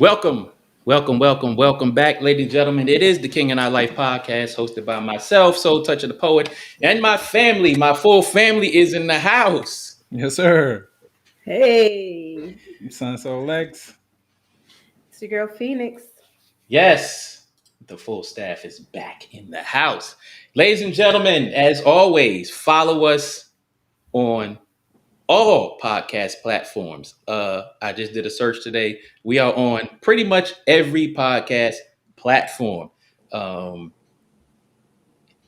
Welcome, welcome back, ladies and gentlemen. It is the King and I Life podcast hosted by myself, Soul Touch of the Poet, and my family. My full family is in the house. Yes, sir. Hey, Son So Lex. it's your girl Phoenix. Yes, the full staff is back in the house. Ladies and gentlemen, as always, follow us on all podcast platforms. I just did a search today. We are on pretty much every podcast platform. Um,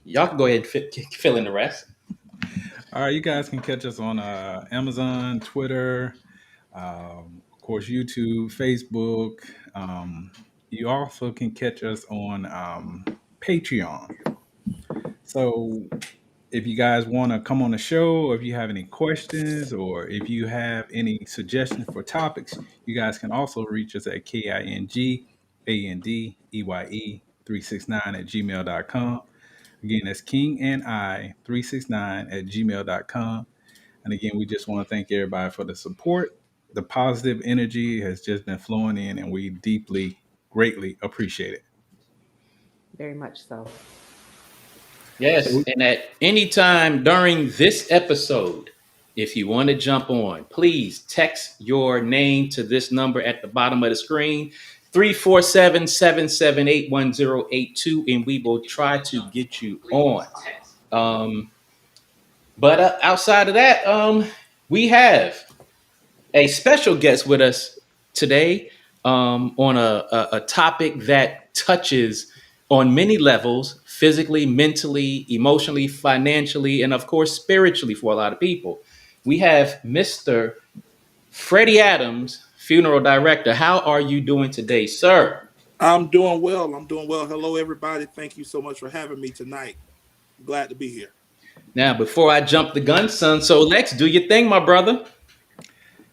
y'all can go ahead and fill in the rest. All right, you guys can catch us on Amazon, Twitter, of course, YouTube, Facebook. You also can catch us on Patreon. So if you guys want to come on the show, or if you have any questions, or if you have any suggestions for topics, you guys can also reach us at KINGANDEYE369 at gmail.com. Again, that's King and I 369 at gmail.com. And again, we just want to thank everybody for the support. The positive energy has just been flowing in, and we deeply, greatly appreciate it. Very much so. Yes, So, and at any time during this episode, if you want to jump on, please text your name to this number at the bottom of the screen, 347-778-1082, and we will try to get you on. But outside of that, we have a special guest with us today on a topic that touches on many levels: physically, mentally, emotionally, financially, and of course, spiritually for a lot of people. We have Mr. Freddie Adams, Funeral Director. How are you doing today, sir? I'm doing well. I'm doing well. Hello, everybody. Thank you so much for having me tonight. I'm glad to be here. Now, before I jump the gun, son, so Lex, do your thing, my brother.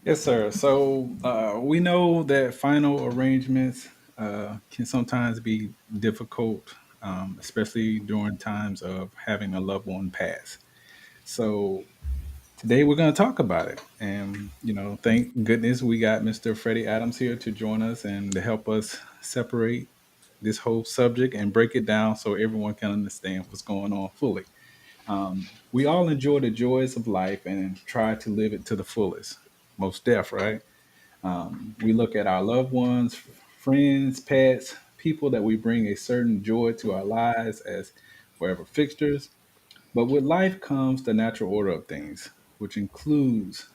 yes, sir. So we know that final arrangements can sometimes be difficult, especially during times of having a loved one pass. So today we're going to talk about it. And, thank goodness we got Mr. Freddie Adams here to join us and to help us separate this whole subject and break it down so everyone can understand what's going on fully. We all enjoy the joys of life and try to live it to the fullest. Most deaf, right? We look at our loved ones, friends, pets, people that we bring a certain joy to our lives as forever fixtures. But with life comes the natural order of things, which includes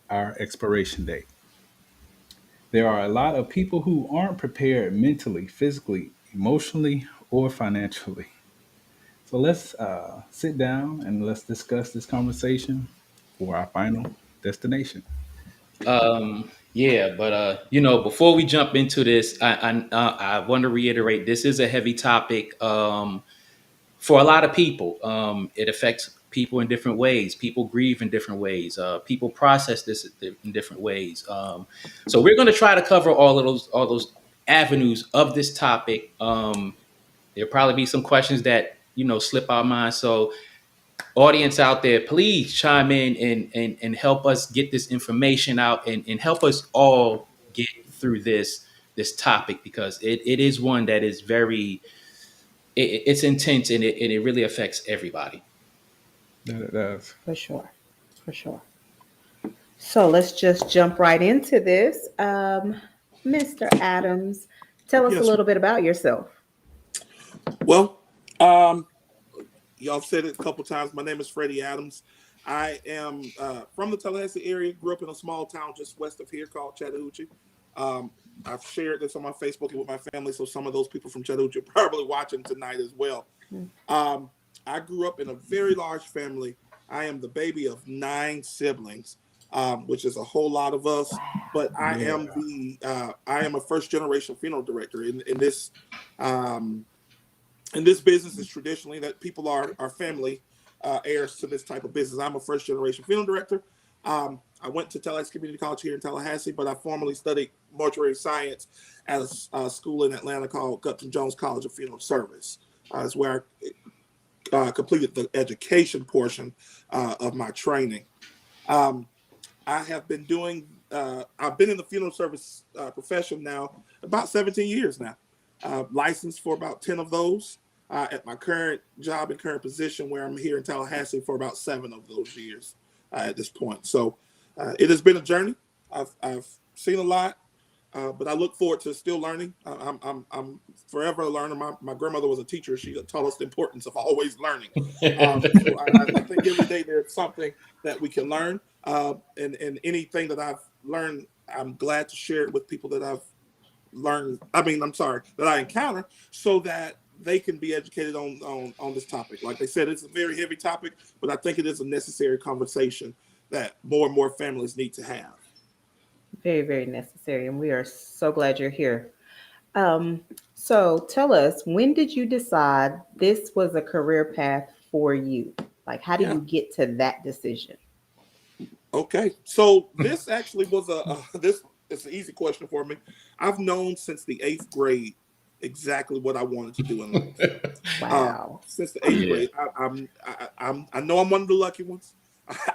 our expiration date. There are a lot of people who aren't prepared mentally, physically, emotionally, or financially. So let's sit down and let's discuss this conversation for our final destination. Yeah, but before we jump into this, I want to reiterate this is a heavy topic for a lot of people. It affects people in different ways. People grieve in different ways. People process this in different ways. So we're going to try to cover all those avenues of this topic. There'll probably be some questions that slip our minds. So audience out there, please chime in and help us get this information out and help us all get through this topic because it is one that is it's intense and it really affects everybody. That it does. For sure. For sure. So let's just jump right into this. Mr. Adams, tell us a Yes. little bit about yourself. Well, um, y'all said it a couple times. My name is Freddie Adams. I am from the Tallahassee area. Grew up in a small town just west of here called Chattahoochee. Um, I've shared this on my Facebook and with my family, so some of those people from Chattahoochee are probably watching tonight as well. Um, I grew up in a very large family. I am the baby of 9 siblings, which is a whole lot of us. But Yeah. I am a first generation funeral director in this um, in this business. Is traditionally that people are family heirs to this type of business. I'm a first generation funeral director. I went to Tallahassee Community College here in Tallahassee, but I formerly studied mortuary science at a school in Atlanta called Gupton Jones College of Funeral Service. Is where I completed the education portion of my training. Um, I have been doing I've been in the funeral service profession now about 17 years now. Licensed for about 10 of those. At my current job and current position, where I'm here in Tallahassee, for about 7 of those years at this point. So it has been a journey. I've seen a lot, but I look forward to still learning. I'm forever a learner. My grandmother was a teacher. She taught us the importance of always learning. So I think every day there's something that we can learn, and anything that I've learned, I'm glad to share it with people that I've learned. That I encounter, so that they can be educated on this topic. Like they said, it's a very heavy topic, but I think it is a necessary conversation that more and more families need to have. Very, very necessary. And we are so glad you're here. Um, so tell us, when did you decide this was a career path for you? Like, how do Yeah. you get to that decision? Okay. So this actually was this is an easy question for me. I've known since the 8th grade exactly what I wanted to do in life. Wow. Since the eighth Yeah. grade, I know I'm one of the lucky ones.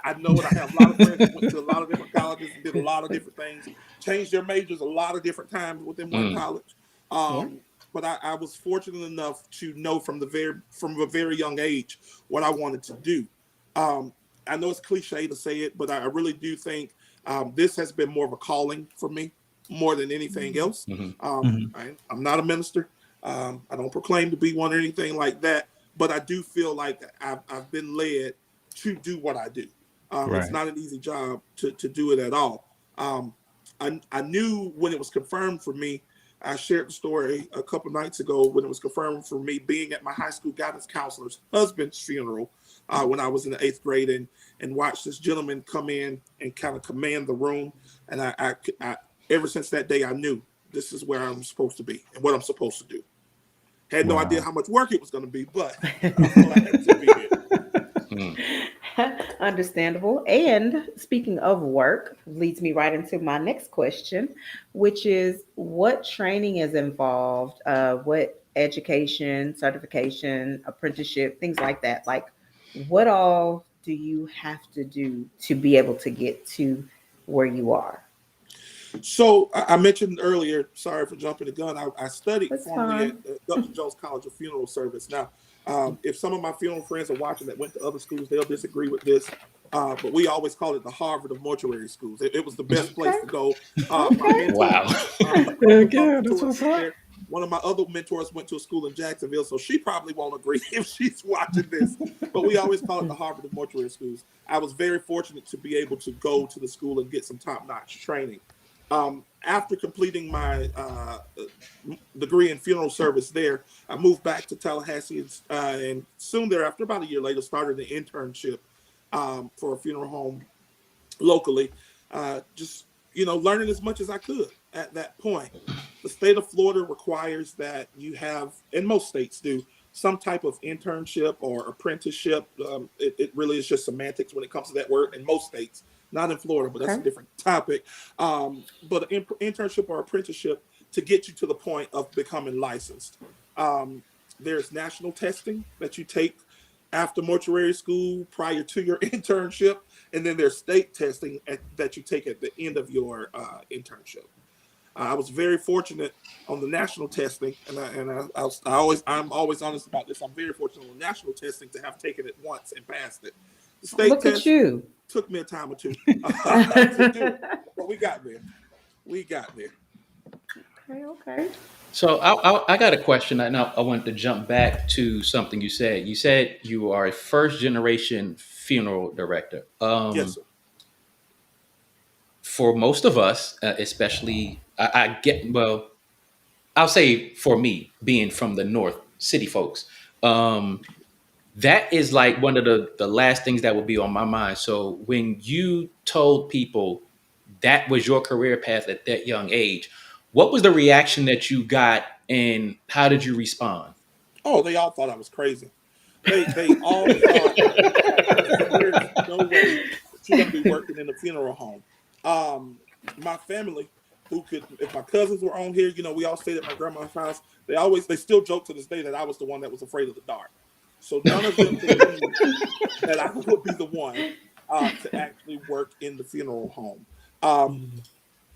I know that I have a lot of friends that went to a lot of different colleges and did a lot of different things, changed their majors a lot of different times within one Mm. college. Yeah. But I was fortunate enough to know from a very young age what I wanted to do. Um, I know it's cliche to say it, but I really do think this has been more of a calling for me more than anything else. Mhm. Mhm. I'm not a minister. I don't proclaim to be one or anything like that, but I do feel like I've been led to do what I do. It's Right. not an easy job to do it at all. I knew when it was confirmed for me. I shared the story a couple nights ago when it was confirmed for me being at my high school guidance counselor's husband's funeral when I was in the 8th grade, and watched this gentleman come in and kind of command the room. And I ever since that day, I knew this is where I'm supposed to be and what I'm supposed to do. Had no idea Wow. how much work it was going to be, but I'm glad to be here. Mm. Understandable. And speaking of work, leads me right into my next question, which is what training is involved? What education, certification, apprenticeship, things like that? Like, what all do you have to do to be able to get to where you are? So I mentioned earlier, sorry for jumping the gun. I studied That's formerly at fine. Dr. Jones College of Funeral Service. Now, if some of my funeral friends are watching that went to other schools, they'll disagree with this. But we always call it the Harvard of mortuary schools. It was the best place Okay. to go. My Okay. mentor, Wow. a couple Heck of my yeah, that's mentors what's went up. there. One of my other mentors went to a school in Jacksonville, so she probably won't agree if she's watching this. But we always call it the Harvard of mortuary schools. I was very fortunate to be able to go to the school and get some top-notch training. After completing my degree in funeral service there, I moved back to Tallahassee, and soon thereafter, about a year later, started an internship for a funeral home locally. Just learning as much as I could at that point. The state of Florida requires that you have, and most states do, some type of internship or apprenticeship. It really is just semantics when it comes to that word in most states, not in Florida, but that's a Okay. different topic. But an internship or apprenticeship to get you to the point of becoming licensed. Um, there's national testing that you take after mortuary school prior to your internship, and then there's state testing that you take at the end of your internship. I was very fortunate on the national testing, I'm always honest about this. I'm very fortunate on the national testing to have taken it once and passed it. The state Look at test you. took me a time or two to do it, but we got there. We got there. Okay, okay. So I got a question. I want to jump back to something you said. You said you are a first generation funeral director. Yes, sir. For most of us, especially, I get, well, I'll say for me, being from the North, city folks, um, that is like one of the last things that would be on my mind. So when you told people that was your career path at that young age, what was the reaction that you got, and how did you respond? Oh, they all thought I was crazy. They all thought that there's no way that you're going to be working in a funeral home. My family, who could, if my cousins were on here, we all stayed at my grandma's house. They still joke to this day that I was the one that was afraid of the dark. So none of them believed that I would be the one to actually work in the funeral home. Um,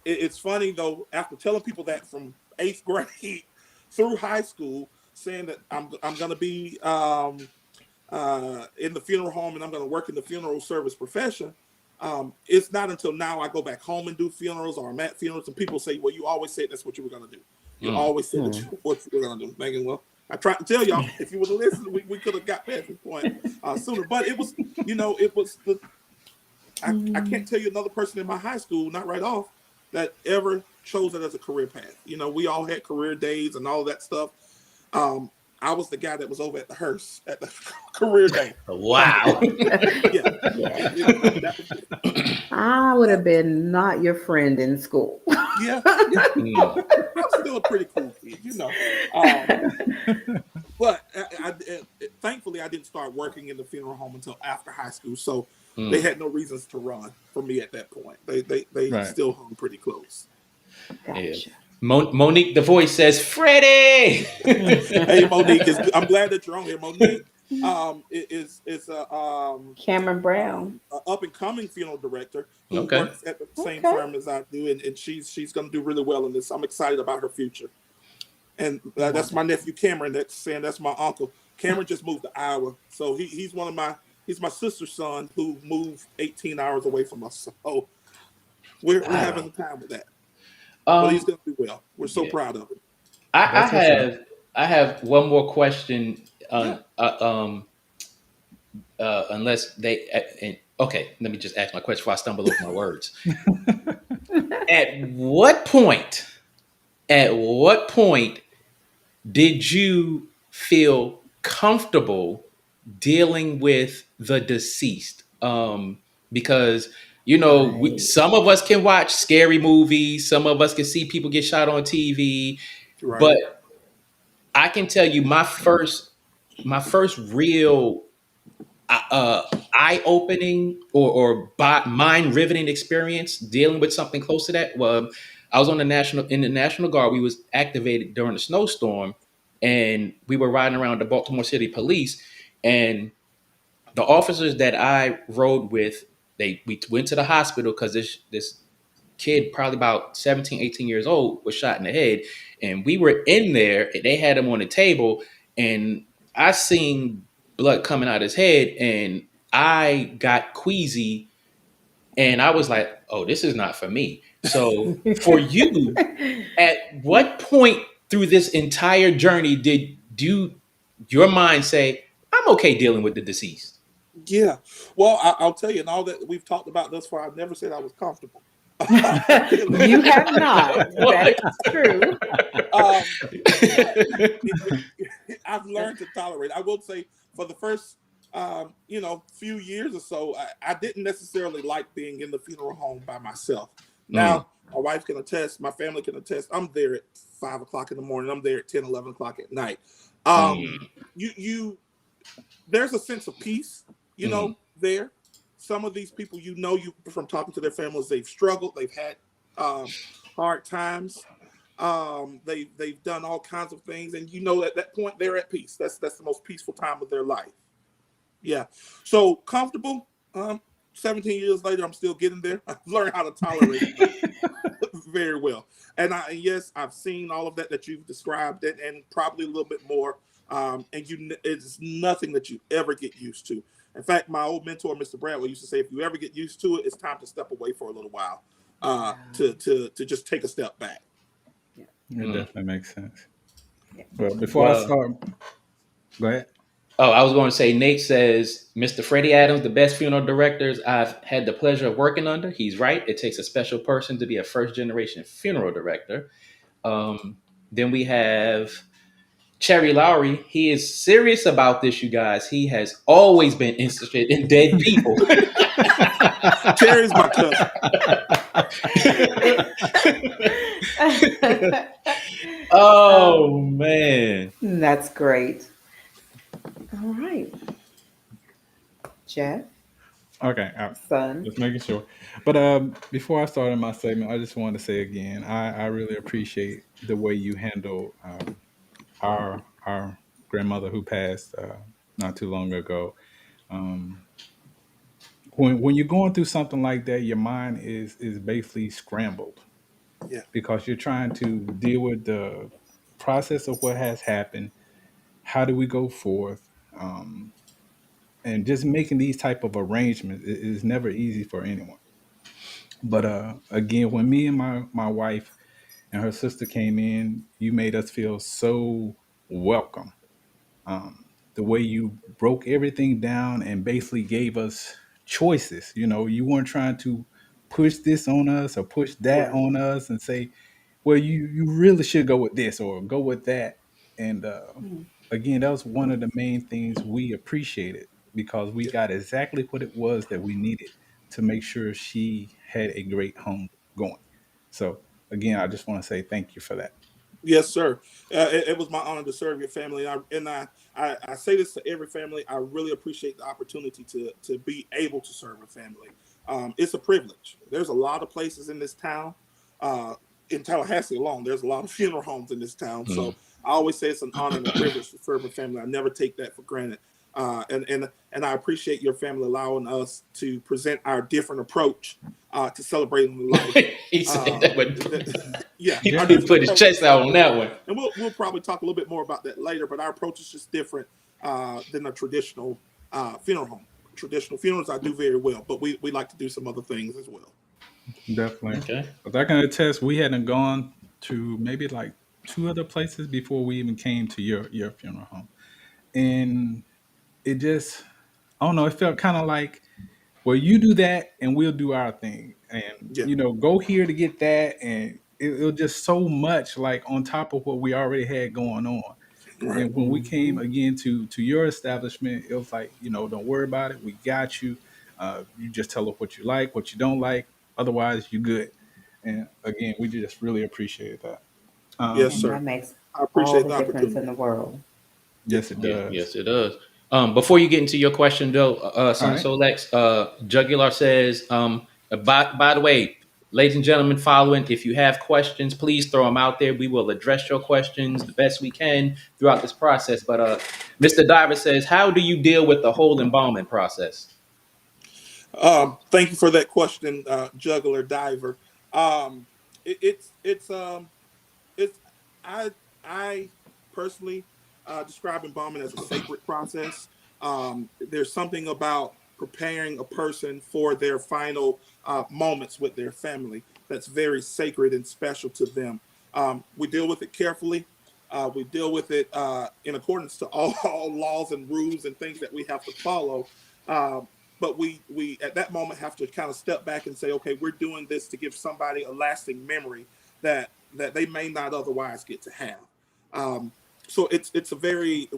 it's funny though, after telling people that from eighth grade through high school, saying that I'm going to be in the funeral home and I'm going to work in the funeral service profession. It's not until now I go back home and do funerals, or I'm at funerals, and people say, "Well, you always said that's what you were going to do. You Mm. always said that what you were going to do." Thinking, well, I tried to tell y'all, if you would have listened, we could have got past this point sooner. But it was, it was the I can't tell you another person in my high school, not right off, that ever chose it as a career path. We all had career days and all that stuff. Um, I was the guy that was over at the hearse at the career day. Wow. Yeah, Yeah. that was it. I would have But been not your friend in school. yeah, yeah, Mm. I'm still a pretty cool kid. But thankfully, I didn't start working in the funeral home until after high school, so they Mm. had no reasons to run from me at that point. They Right. still hung pretty close. Yeah. Gotcha. Monique the voice says, Freddie. Hey, Monique, I'm glad that you're on here. Monique is Cameron Brown. a up and coming funeral director who Okay. works at the same Okay. firm as I do, and she's going to do really well in this. I'm excited about her future. And that's my nephew Cameron. That's saying that's my uncle. Cameron just moved to Iowa, so he's my sister's son who moved 18 hours away from us. So we're having Wow. a time with that. But he's Um, going to do well. We're so yeah. proud of him. I That's what's up. have one more question Yeah. on unless they okay, let me just ask my question before I stumble over my words. At what point did you feel comfortable dealing with the deceased? Because Right. some of us can watch scary movies, some of us can see people get shot on TV, Right. but I can tell you my first real eye opening or mind riveting experience dealing with something close to that. Well, I was in the National Guard. We was activated during a snowstorm, and we were riding around the Baltimore City Police, and the officers that I rode with, we went to the hospital because this kid, probably about 17, 18 years old, was shot in the head. And we were in there and they had him on the table, and I seen blood coming out of his head, and I got queasy, and I was like, oh, this is not for me. So for you, at what point through this entire journey did your mind say, I'm okay dealing with the deceased? Yeah. Well, I'll tell you, and all that we've talked about thus far, I've never said I was comfortable dealing with You it. have not. That What? is true. Um, but I've learned to tolerate. I will say, for the first, few years or so, I didn't necessarily like being in the funeral home by myself. Mm, Now, my wife can attest, my family can attest. I'm there at 5 o'clock in the morning. I'm there at 10, 11 o'clock at night. Um, mm, you there's a sense of peace, mm, there. Some of these people, you from talking to their families, they've struggled, they've had um, hard times, they've done all kinds of things, and at that point they're at peace. That's the most peaceful time of their life. Yeah. So comfortable. 17 years later, I'm still getting there. I've learned how to tolerate it though, very well. And yes, I've seen all of that you've described, and probably a little bit more. And it's nothing that you ever get used to. In fact, my old mentor, Mr. Bradley, used to say, if you ever get used to it, it's time to step away for a little while, Yeah. to just take a step back. Yeah. It mm. definitely makes sense. Yeah. Well, before I Well, start, go ahead. oh, I was going to say, Nate says, Mr. Freddie Adams, the best funeral directors I've had the pleasure of working under. He's right. It takes a special person to be a first generation funeral director. Um, then we have Cherry Lowry. He is serious about this, you guys. He has always been interested in dead people. Cherry's my cousin. Oh, man. That's great. All right, Jeff, Okay, son. just making sure. But before I started my segment, I just wanted to say again, I really appreciate the way you handle our grandmother who passed not too long ago. Um, when you're going through something like that, your mind is basically scrambled Yeah. because you're trying to deal with the process of what has happened. How do we go forth? And just making these type of arrangements is never easy for anyone. But again, when me and my wife and her sister came in, you made us feel so welcome. The way you broke everything down and basically gave us choices. You know, you weren't trying to push this on us or push that Right. on us and say, well, you really should go with this or go with that. And again, that was one of the main things we appreciated because we Yeah. got exactly what it was that we needed to make sure she had a great home going. So again, I just want to say thank you for that. Yes, sir. It was my honor to serve your family. I say this to every family. I really appreciate the opportunity to be able to serve a family. It's a privilege. There's a lot of places in this town. Uh, in Tallahassee alone, there's a lot of funeral homes in this town. Mm. So I always say it's an honor and a privilege to serve a family. I never take that for granted. And I appreciate your family allowing us to present our different approach to celebrating life. He said that, but Yeah, he our Yeah, put different his approaches to chest out on celebrating that life, one. and we'll probably talk a little bit more about that later. But our approach is just different than a traditional funeral home. Traditional funerals I do very well, but we like to do some other things as well. definitely. Okay. But I can attest we hadn't gone to maybe like two other places before we even came to your funeral home. And it just I don't know, it felt kind of like, well, you do that and we'll do our thing. And Yeah, go here to get that and it was just so much like on top of what we already had going on. right. And when we came Mhm. again to your establishment, it was like, don't worry about it. We got you. You just tell us what you like, what you don't like. Otherwise, you good. And again, we just really appreciate that. Yes, And Um, sir. that makes I all appreciate the the difference in opportunity. the world. yes, Yes. it Yeah, does. yes, it does. Before you get into your question, though, All son right. Solex, Jugular says, by the way, ladies and gentlemen, following, if you have questions, please throw them out there. We will address your questions the best we can throughout this process. But Mr. Diver says, how do you deal with the whole embalming process? Thank you for that question, juggler diver. Um, it's it's I I personally describe embalming as a sacred process. There's something about preparing a person for their final moments with their family that's very sacred and special to them. We deal with it carefully. We deal with it in accordance to all laws and rules and things that we have to follow. But we at that moment have to kind of step back and say, okay, we're doing this to give somebody a lasting memory that they may not otherwise get to have. Um, so it's a very,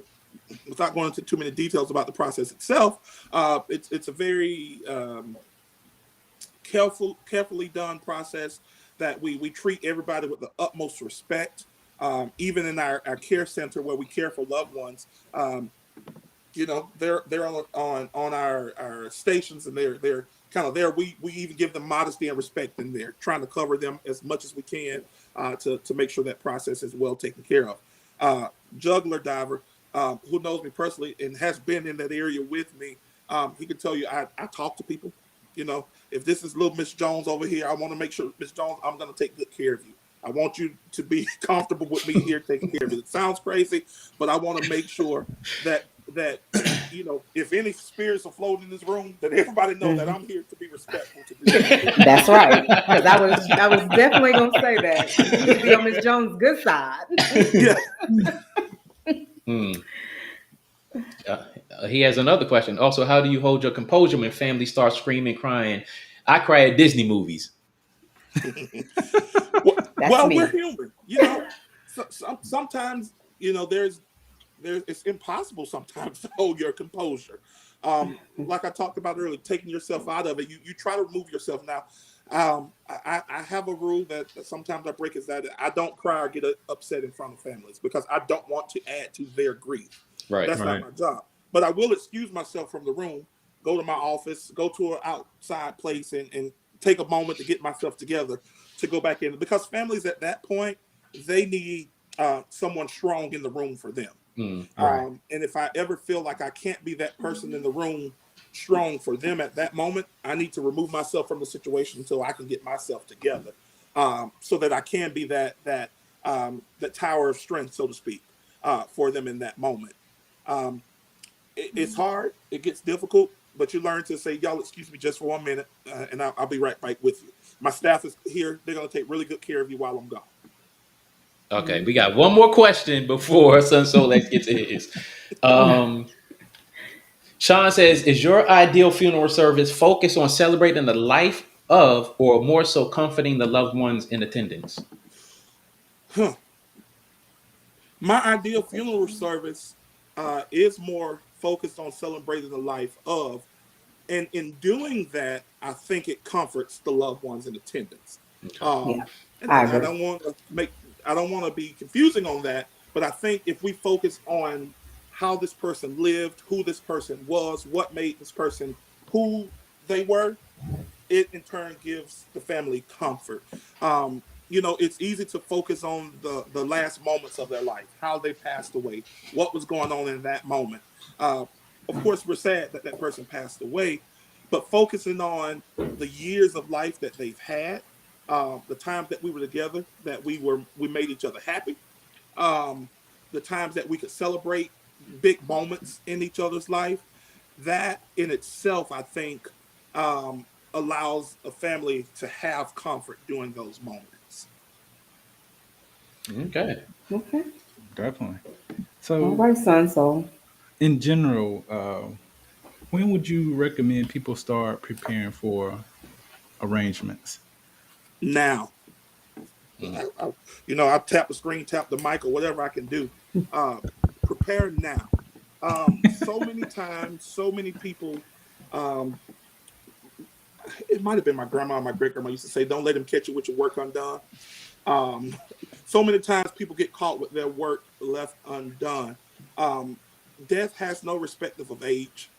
without going into too many details about the process itself, it's a very carefully done process that we treat everybody with the utmost respect. Even in our care center where we care for loved ones, they're on our stations and they're kind of there. We even give them modesty and respect in there, trying to cover them as much as we can to make sure that process is well taken care of. Uh, Juggler diver, who knows me personally and has been in that area with me, he can tell you I talk to people. If this is little Miss Jones over here, I want to make sure, Miss Jones, I'm going to take good care of you. I want you to be comfortable with me here taking care of you. It sounds crazy, but I want to make sure that if any spirits are floating in this room, that everybody know that Mhm. I'm here to be respectful, to do what I'm doing. That's right. Because I was definitely gonna say that you need to be on Miss Jones' good side. Yeah. Hmm. He has another question. Also, how do you hold your composure when family starts screaming, crying? I cry at Disney movies. That's Well, we're me. human. Sometimes there's it's impossible sometimes to hold your composure. Like I talked about earlier, taking yourself out of it. You try to remove yourself now. I have a rule that sometimes I break is that I don't cry or get upset in front of families because I don't want to add to their grief. Right. That's not Right. my job. But I will excuse myself from the room, go to my office, go to an outside place, and take a moment to get myself together to go back in because families at that point they need someone strong in the room for them. Hmm. Right. And if I ever feel like I can't be that person in the room strong for them at that moment, I need to remove myself from the situation until I can get myself together, so that I can be that tower of strength, so to speak, for them in that moment. Um, it's hard. It gets difficult, but you learn to say, "Y'all, excuse me, just for 1 minute, and I'll be right back with you." My staff is here. They're going to take really good care of you while I'm gone. Okay, we got one more question before Sun Soul Let's get to his. Um, Sean says, "Is your ideal funeral service focused on celebrating the life of, or more so comforting the loved ones in attendance?" Huh. My ideal funeral service is more focused on celebrating the life of, and in doing that, I think it comforts the loved ones in attendance. Okay. Yeah, Um, and I I agree. don't want to make, I don't want to be confusing on that, but I think if we focus on how this person lived, who this person was, what made this person who they were, it in turn gives the family comfort. It's easy to focus on the last moments of their life, how they passed away, what was going on in that moment. Uh, of course, we're sad that that person passed away, but focusing on the years of life that they've had, the times that we were together, that we made each other happy, um, the times that we could celebrate big moments in each other's life, that in itself, I think, allows a family to have comfort during those moments. Okay. Okay. Definitely. All So, right, son. So, in general, when would you recommend people start preparing for arrangements? Now, Mm. I tap the screen, tap the mic, or whatever I can do. Uh, Prepare now. So many times, so many people. Um, it might have been my grandma, my great grandma used to say, "Don't let him catch you with your work undone." Um, so many times people get caught with their work left undone. Um, Death has no respective of age,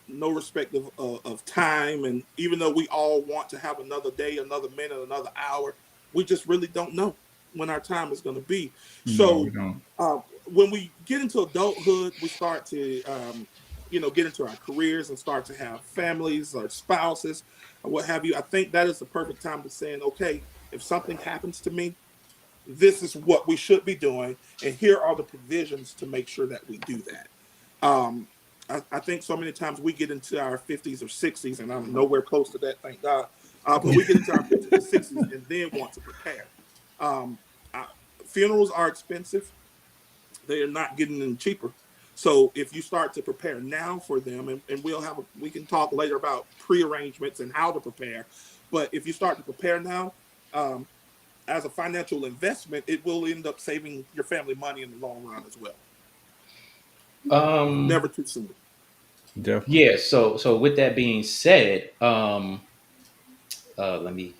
no respective of time. And even though we all want to have another day, another minute, another hour, we just really don't know when our time is going to be. No, we So don't. when we get into adulthood, we start to, get into our careers and start to have families or spouses or what have you. I think that is the perfect time to saying, okay, if something happens to me, this is what we should be doing, and here are the provisions to make sure that we do that. I think so many times we get into our 50s or 60s, and I'm nowhere close to that, thank God. But we get into our 50s or 60s and then want to prepare. Um, I, Funerals are expensive; they are not getting any cheaper. So if you start to prepare now for them, and we can talk later about pre-arrangements and how to prepare. But if you start to prepare now, um, as a financial investment, it will end up saving your family money in the long run as well. Um, Never too soon. Definitely. yeah. So with that being said, let me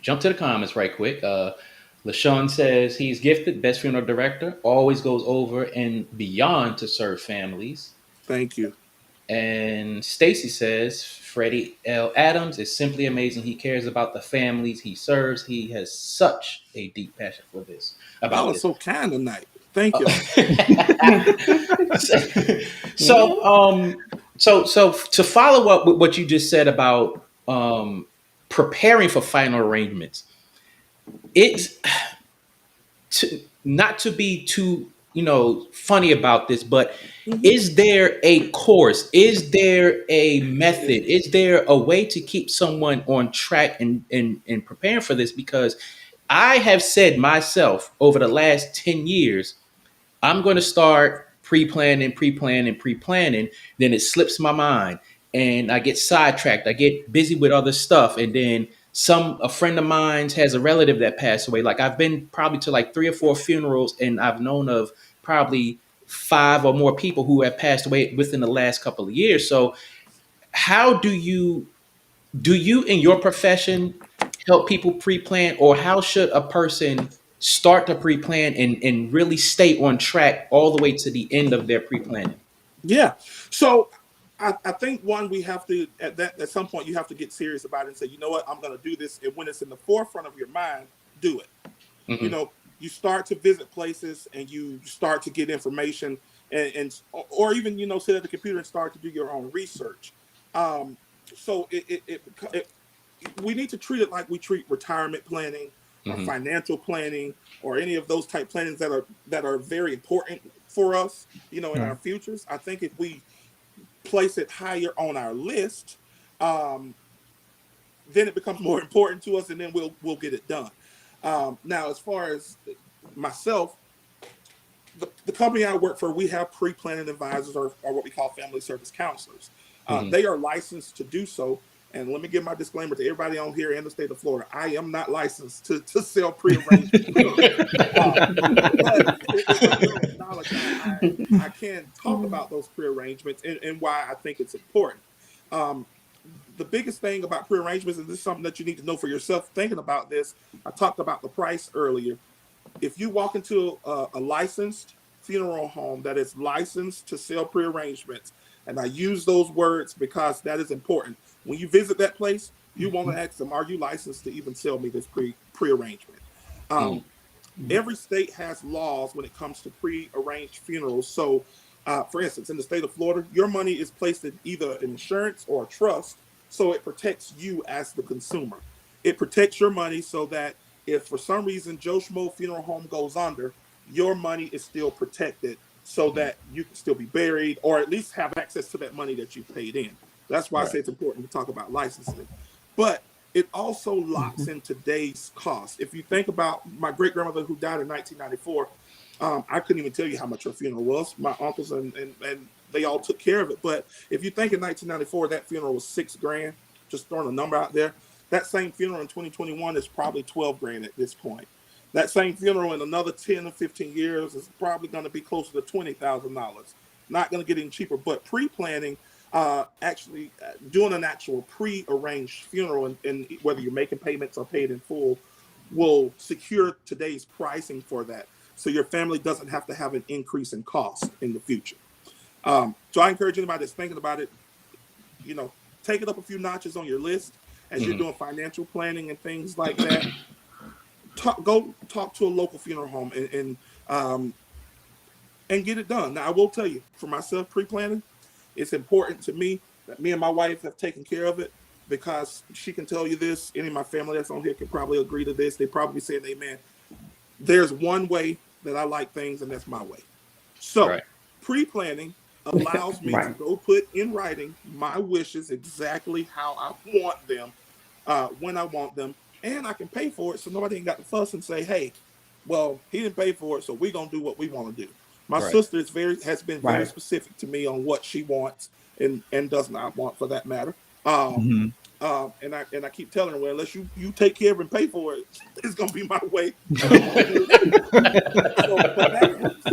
jump to the comments right quick. LaShawn says he's gifted, best funeral director, always goes over and beyond to serve families. Thank you. And Stacy says Freddie L. Adams is simply amazing. He cares about the families he serves. He has such a deep passion for this Y'all about are this. so kind tonight. Thank Uh, y'all. so so to follow up with what you just said about preparing for final arrangements, it's not to be too funny about this, but Mhm. is there a course, is there a method, is there a way to keep someone on track and preparing for this? Because I have said myself over the last 10 years, I'm going to start pre-planning, pre-planning, pre-planning. Then it slips my mind, and I get sidetracked. I get busy with other stuff, and then a friend of mine has a relative that passed away. Like I've been probably to like 3 or 4 funerals, and I've known of probably 5 or more people who have passed away within the last couple of years. So how do you in your profession help people pre-plan, or how should a person start to pre-plan and really stay on track all the way to the end of their pre-planning? Yeah. So I think one, we have to at some point you have to get serious about it and say, you know what, I'm going to do this. And when it's in the forefront of your mind, do it. Hmm. You start to visit places and you start to get information, or even sit at the computer and start to do your own research. Um, so we need to treat it like we treat retirement planning or Hmm. financial planning or any of those type plannings that are very important for us, in our Right. futures. I think if we place it higher on our list, um, then it becomes more important to us, and then we'll get it done. Now, as far as myself, the company I work for, we have pre-planning advisors, or what we call family service counselors. Hmm. They are licensed to do so. And let me give my disclaimer to everybody on here in the state of Florida. I am not licensed to sell prearranged funerals. But if I will acknowledge, I can talk about those prearrangements and why I think it's important. Um, the biggest thing about prearrangements, and this is something that you need to know for yourself thinking about this, I talked about the price earlier. If you walk into a licensed funeral home that is licensed to sell prearrangements, and I use those words because that is important. When you visit that place, you want to ask them, "Are you licensed to even sell me this prearrangement?" Mm. Um, every state has laws when it comes to pre-arranged funerals. So, for instance, in the state of Florida, your money is placed in either an insurance or a trust, so it protects you as the consumer. It protects your money so that if for some reason Joe Schmo Funeral Home goes under, your money is still protected so that you can still be buried or at least have access to that money that you paid in. That's why I Right. say it's important to talk about licensing. But it also locks in today's cost. If you think about my great grandmother who died in 1994, I couldn't even tell you how much her funeral was. My uncles and they all took care of it. But if you think in 1994, that funeral was $6 grand, just throwing a number out there. That same funeral in 2021 is probably 12 grand at this point. That same funeral in another 10 or 15 years is probably going to be closer to $20,000. Not going to get any cheaper, but pre-planning, actually doing an actual pre-arranged funeral, and whether you're making payments or paid in full, will secure today's pricing for that. So your family doesn't have to have an increase in cost in the future. So I encourage anybody that's thinking about it, you know, take it up a few notches on your list as you're Hmm. doing financial planning and things like that. Go talk to a local funeral home um, and get it done. Now, I will tell you, for myself, pre-planning, it's important to me that me and my wife have taken care of it because she can tell you this. Any of my family that's on here can probably agree to this. They probably say, "Amen." There's one way that I like things, and that's my way. So, Right. pre-planning allows me to Right. go put in writing my wishes exactly how I want them, when I want them, and I can pay for it, so nobody ain't got to fuss and say, "Hey, well, he didn't pay for it, so we're gonna do what we want to do." My Right. sister has been very Right. specific to me on what she wants and does not want, for that matter. Um, Mhm. and I keep telling her, well, unless you take care of and pay for it, it's gonna be my way. I'm gonna do it my way. So, but that helps.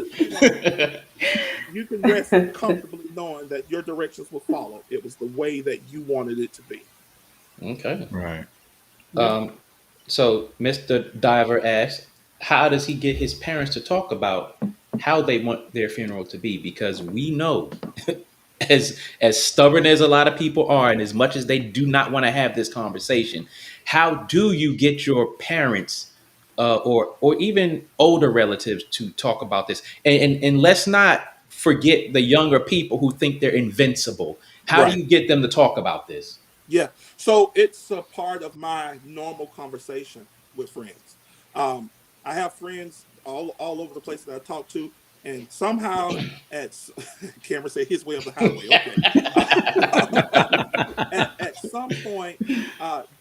You can rest comfortably knowing that your directions were followed. It was the way that you wanted it to be. Okay. Right. Yeah. Um, so Mr. Diver asks, how does he get his parents to talk about how they want their funeral to be? Because we know, as stubborn as a lot of people are, and as much as they do not want to have this conversation, how do you get your parents or even older relatives to talk about this? And let's not forget the younger people who think they're invincible. How do Right. you get them to talk about this? Yeah. So it's a part of my normal conversation with friends. Um, I have friends all over the place that I talk to, and somehow Cameron said his way of the highway. Okay. At some point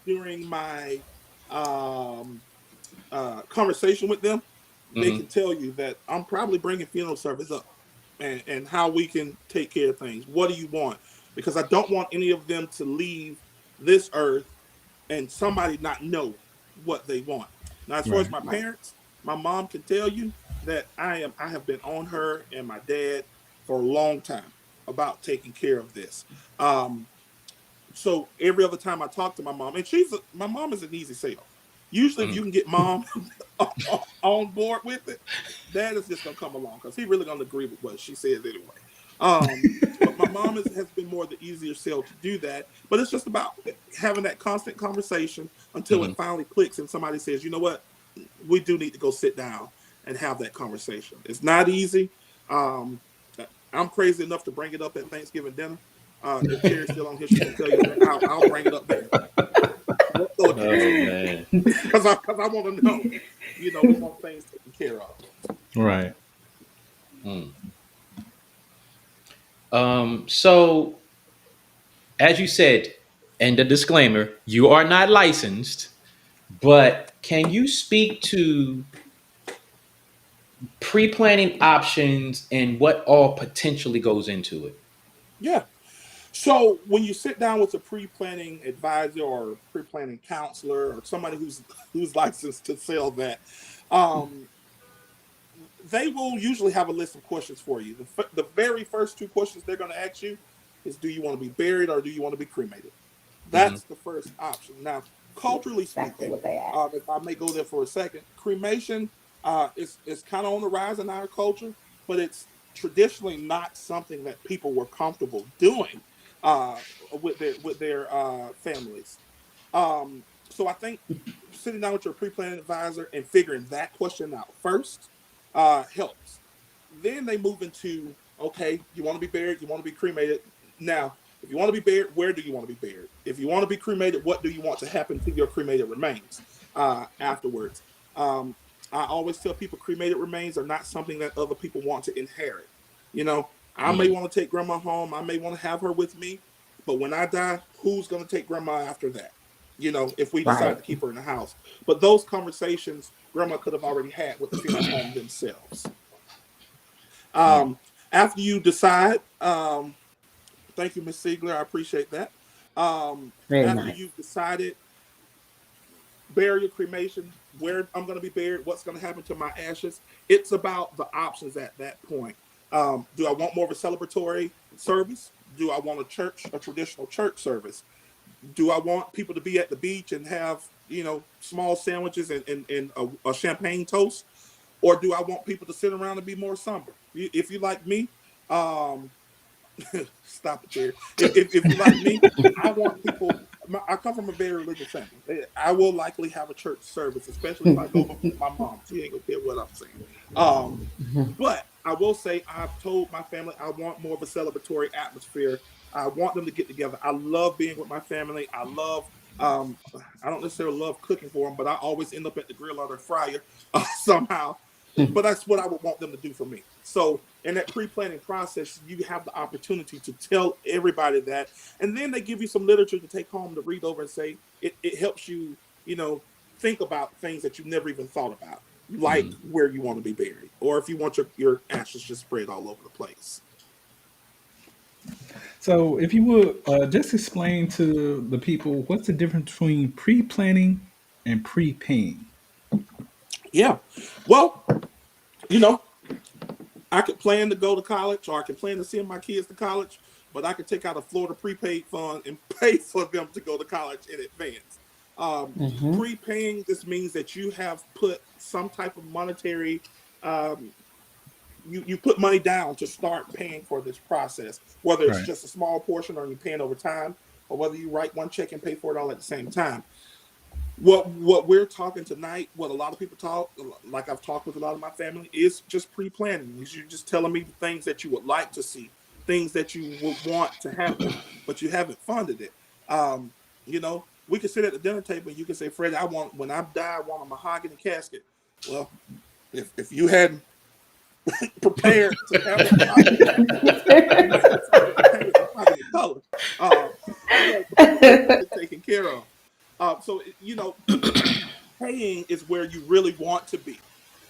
during my um, conversation with them, they Hmm. can tell you that I'm probably bringing funeral service up and how we can take care of things. What do you want? Because I don't want any of them to leave this earth and somebody not know what they want. Now, as far as Right. my Right. parents, my mom can tell you that I have been on her and my dad for a long time about taking care of this. Um, so every other time I talk to my mom, and my mom is an easy sell. Usually, if you can get mom on board with it, dad is just gonna come along because he really gonna agree with what she says anyway. But my mom has been more the easier sell to do that. But it's just about having that constant conversation until Hmm. it finally clicks and somebody says, "You know what? We do need to go sit down and have that conversation." It's not easy. Um, I'm crazy enough to bring it up at Thanksgiving dinner. If Terry's still on here, she can tell you that I'll bring it up then. We'll throw it Oh man. because I want to know. We want things taken care of. Right. Mm. So as you said, and the disclaimer, you are not licensed, but can you speak to pre-planning options and what all potentially goes into it? Yeah. So when you sit down with a pre-planning advisor or pre-planning counselor or somebody who's licensed to sell that, um, they will usually have a list of questions for you. The very first two questions they're going to ask you is, do you want to be buried or do you want to be cremated? Mm-hmm. That's the first option. Now, culturally Exactly speaking, what they ask. if I may go there for a second, cremation is kind of on the rise in our culture, but it's traditionally not something that people were comfortable doing uh, with their families. So I think sitting down with your pre-planning advisor and figuring that question out first helps. Then they move into, okay, you want to be buried, you want to be cremated. Now, if you want to be buried, where do you want to be buried? If you want to be cremated, what do you want to happen to your cremated remains afterwards? Um, I always tell people cremated remains are not something that other people want to inherit. You know, I may Mm. want to take grandma home, I may want to have her with me, but when I die, who's going to take grandma after that? If we decide Right. to keep her in the house. But those conversations grandma could have already had with the funeral home themselves. Right. After you decide, thank you, Miss Siegler, I appreciate that. Very After nice. you've decided burial, cremation, where I'm going to be buried, what's going to happen to my ashes, it's about the options at that point. Do I want more of a celebratory service? Do I want a traditional church service? Do I want people to be at the beach and have small sandwiches and a champagne toast, or do I want people to sit around and be more somber? If you like me, um, stop it there. If you like me, I want people. I come from a very religious family. I will likely have a church service, especially if I go before my mom. She ain't gonna care what I'm saying. But I will say I've told my family I want more of a celebratory atmosphere. I want them to get together. I love being with my family. I love. I don't necessarily love cooking for them, but I always end up at the grill or the fryer somehow. But that's what I would want them to do for me. So in that pre-planning process, you have the opportunity to tell everybody that, and then they give you some literature to take home to read over and say it helps you, you know, think about things that you never even thought about, like Mm. where you want to be buried, or if you want your ashes just spread all over the place. So, if you would just explain to the people what's the difference between pre-planning and pre-paying. Yeah. Well, you know, I could plan to go to college, or I could plan to send my kids to college, but I could take out a Florida prepaid fund and pay for them to go to college in advance. Um, Hmm. Prepaying this means that you have put some type of monetary, um, you put money down to start paying for this process, whether it's Right. just a small portion or you're paying over time, or whether you write one check and pay for it all at the same time. What we're talking tonight, what a lot of people talk, like I've talked with a lot of my family, is just pre-planning. Is you just telling me the things that you would like to see, things that you would want to happen, but you haven't funded it. We could sit at the dinner table and you can say, Freddie, I want when I die, I want a mahogany casket. Well, if you hadn't prepared to have that mahogany casket, you might decide to paint it mahogany color. But you get taken care of. Paying is where you really want to be.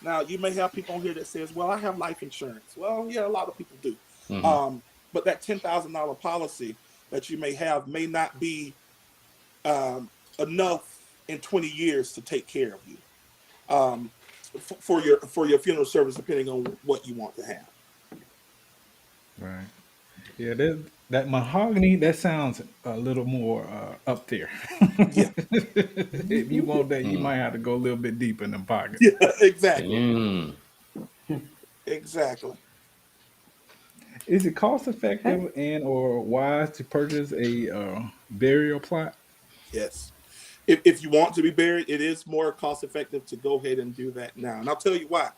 Now, you may have people on here that says, "Well, I have life insurance." Well, yeah, a lot of people do. Mm-hmm. But that $10,000 policy that you may have may not be enough in 20 years to take care of you for your funeral service, depending on what you want to have. Right. Yeah, that mahogany, that sounds a little more up there. Yeah, If you want that, you Mm. might have to go a little bit deep in the pockets. yeah, exactly, Mm. exactly. Is it cost Okay. effective and or wise to purchase a burial plot? Yes. If you want to be buried, it is more cost effective to go ahead and do that now. And I'll tell you why.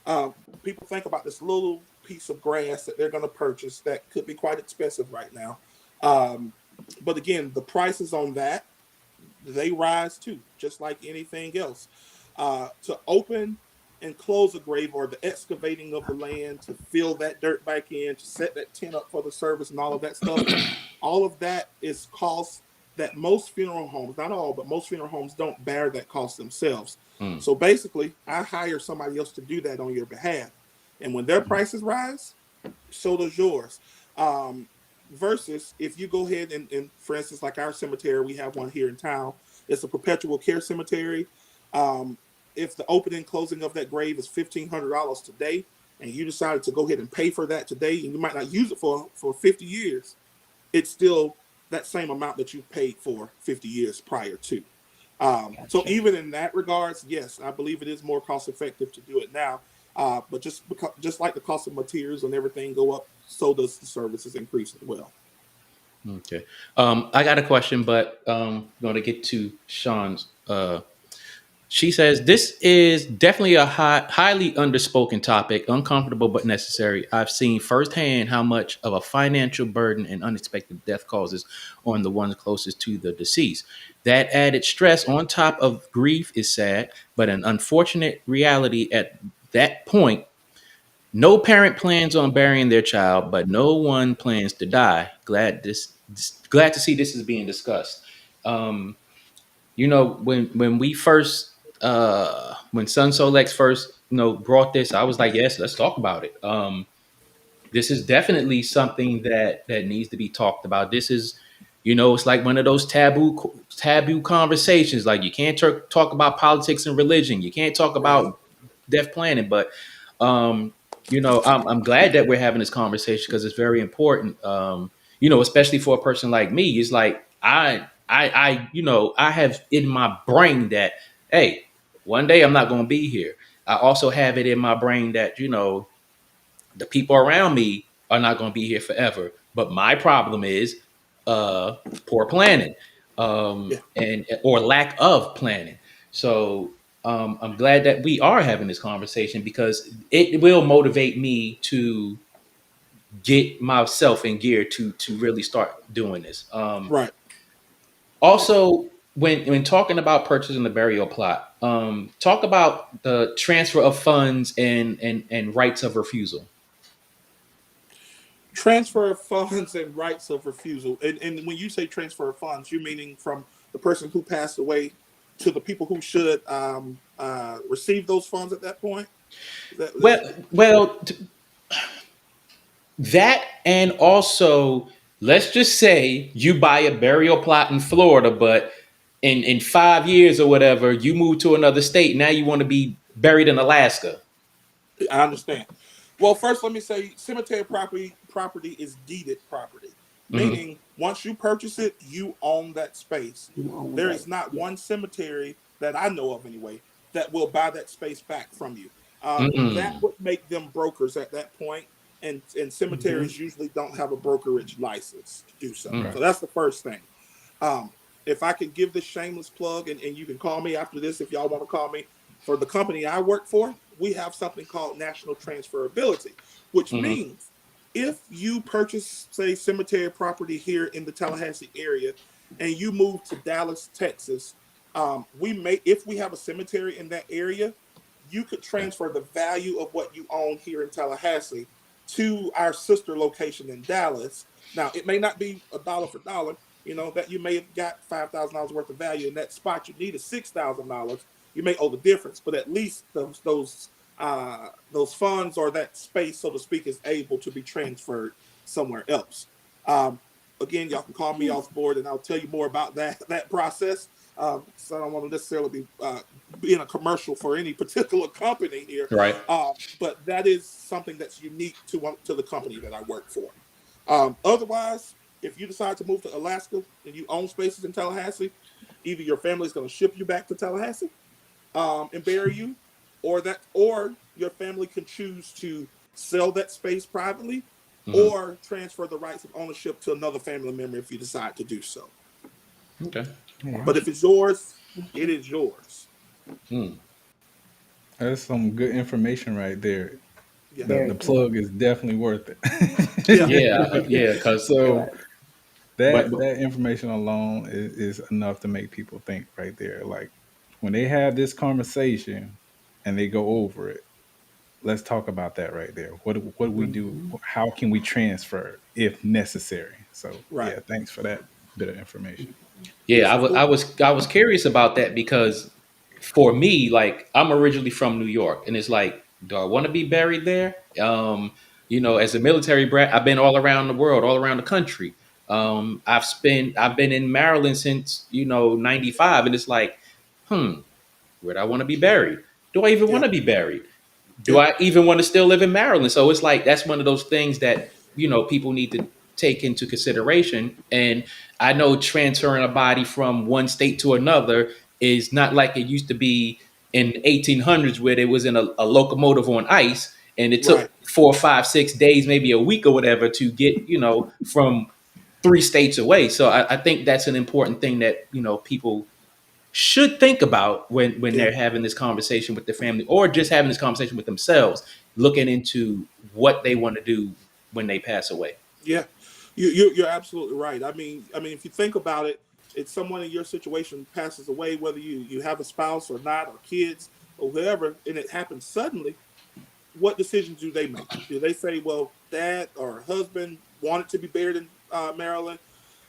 Um, People think about this little piece of grass that they're going to purchase that could be quite expensive right now. Um, but again, the prices on that, they rise too, just like anything else. To open and close a grave, or the excavating of the land to fill that dirt back in, to set that tent up for the service and all of that stuff, all of that is costs that most funeral homes, not all, but most funeral homes don't bear that cost themselves. Mm. So basically, I hire somebody else to do that on your behalf. And when their prices rise, so does yours. Um, Versus if you go ahead and, for instance, like our cemetery, we have one here in town. It's a perpetual care cemetery. Um, if the opening and closing of that grave is $1,500 today, and you decided to go ahead and pay for that today, and you might not use it for 50 years, it's still that same amount that you paid for 50 years prior to. So Gotcha. even in that regards, yes, I believe it is more cost effective to do it now. But just like the cost of materials and everything go up, so does the services increase as well. Okay. I got a question, but going to get to Sean's. She says this is definitely a highly underspoken topic, uncomfortable but necessary. I've seen firsthand how much of a financial burden and unexpected death causes on the ones closest to the deceased. That added stress on top of grief is sad, but an unfortunate reality at that point. No parent plans on burying their child, but no one plans to die. Glad to see this is being discussed. Um, when we first when Sun Solex first brought this, I was like, yes, let's talk about it. This is definitely something that needs to be talked about. This is, it's like one of those taboo conversations. Like you can't talk about politics and religion. You can't talk Right. about death planning. But um, I'm glad that we're having this conversation because it's very important. Especially for a person like me, it's like I have in my brain that, hey, one day I'm not going to be here. I also have it in my brain that the people around me are not going to be here forever. But my problem is poor planning, Yeah. and or lack of planning. So I'm glad that we are having this conversation because it will motivate me to get myself in gear to really start doing this. Right. Also, when talking about purchasing the burial plot, talk about the transfer of funds and rights of refusal. Transfer of funds and rights of refusal. And when you say transfer of funds, you're meaning from the person who passed away to the people who should receive those funds at that point. Well, that and also let's just say you buy a burial plot in Florida, but in 5 years or whatever, you move to another state. Now you want to be buried in Alaska. I understand. Well, first let me say cemetery property is deeded property, Hmm. meaning once you purchase it, you own that space. You own There that. is not one cemetery that I know of anyway that will buy that space back from you. That Mm-mm. would make them brokers at that point, and Hmm. cemeteries usually don't have a brokerage license to do so. Mm. So Right. that's the first thing. Um, if I can give this shameless plug, and you can call me after this if y'all want to call me, for the company I work for, we have something called national transferability, which Mm-hmm. means if you purchase, say, cemetery property here in the Tallahassee area and you move to Dallas, Texas, if we have a cemetery in that area, you could Okay. transfer the value of what you own here in Tallahassee to our sister location in Dallas. Now, it may not be a dollar for dollar, that you may have got $5,000 worth of value in that spot. You needed $6,000. You may owe the difference, but at least those funds or that space, so to speak, is able to be transferred somewhere else. Um, Again, y'all can call me off board, and I'll tell you more about that process. So I don't want to necessarily be in a commercial for any particular company here, Right. but that is something that's unique to the company that I work for. Otherwise, if you decide to move to Alaska and you own spaces in Tallahassee, either your family is going to ship you back to Tallahassee and bury you, or your family can choose to sell that space privately Mm-hmm. or transfer the rights of ownership to another family member if you decide to do so. Okay. Oh, wow. But if it's yours, it is yours. Mm. That's some good information right there. Yeah. Very The true. plug is definitely worth Yeah. Yeah, it. yeah, because So but that information alone is enough to make people think right there. Like when they have this conversation and they go over it, let's talk about that right there. What do we do? Mhm. How can we transfer if necessary? So Right. yeah, thanks for that bit of information. yeah, Yes, of course. I was curious about that because for me, like I'm originally from New York, and it's like, do I want to be buried there? As a military brat, I've been all around the world, all around the country. I've been in Maryland since '95, and it's like, where do I want to be buried? Do I even Yeah. want to be buried? Do Yeah. I even want to still live in Maryland? So it's like that's one of those things that people need to take into consideration. And I know transferring a body from one state to another is not like it used to be in 1800s where there was in a locomotive on ice and it Right. took 4, 5, 6 days, maybe a week or whatever to get from 3 states away. So I think that's an important thing that people should think about when Yeah. they're having this conversation with their family or just having this conversation with themselves, looking into what they want to do when they pass away. Yeah. You're absolutely right. I mean, if you think about it, it's someone in your situation passes away, whether you have a spouse or not, or kids or whoever, and it happens suddenly. What decisions do they make? Do they say, well, dad or husband wanted to be buried in Maryland?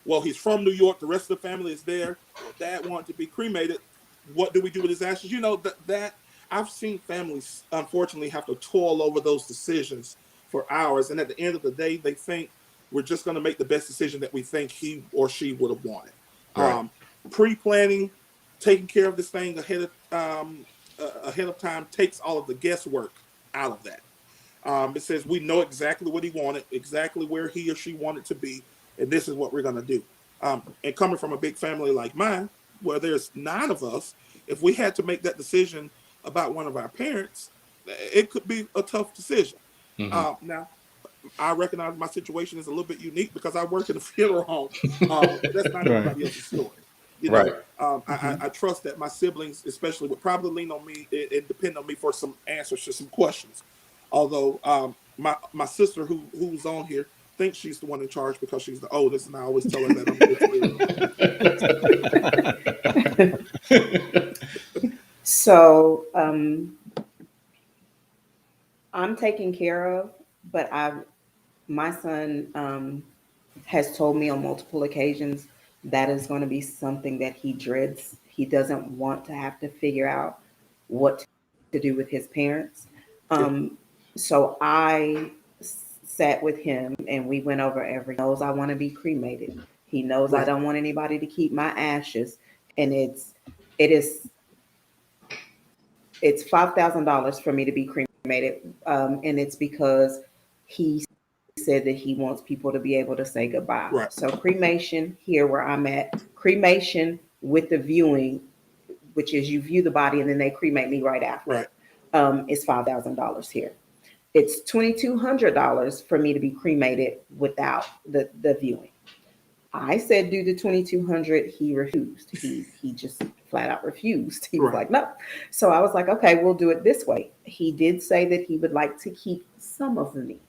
Well, he's from New York. The rest of the family is there. Well, dad wanted to be cremated. What do we do with his ashes? That I've seen families unfortunately have to toil over those decisions for hours, and at the end of the day, they think we're just going to make the best decision that we think he or she would have wanted. Right. Um, Pre-planning, taking care of this thing ahead of time takes all of the guesswork out of that. It says we know exactly what he wanted, exactly where he or she wanted to be, and this is what we're going to do. And coming from a big family like mine, where there's 9 of us, if we had to make that decision about one of our parents, it could be a tough decision. Hmm. Now, I recognize my situation is a little bit unique because I work in a funeral home, but that's not Right. everybody else's story. You Right. know, I trust that my siblings, especially, would probably lean on me and depend on me for some answers to some questions. Although my sister, who's on here, thinks she's the one in charge because she's the oldest, and I always tell her that I'm the twin. So I'm taken care of, but my son has told me on multiple occasions that is going to be something that he dreads. He doesn't want to have to figure out what to do with his parents. Yeah, Um, so I sat with him and we went over every. He knows I want to be cremated. He knows I right, don't want anybody to keep my ashes, and it is it's $5,000 for me to be cremated, and it's because he said that he wants people to be able to say goodbye. right, So cremation here where I'm at, cremation with the viewing, which is you view the body and then they cremate me right after, right, is $5,000 here. It's $2,200 for me to be cremated without the viewing. I said do the 2,200. He refused. He just flat out refused. He was right, like, no. So I was like, okay, we'll do it this way. He did say that he would like to keep some of me.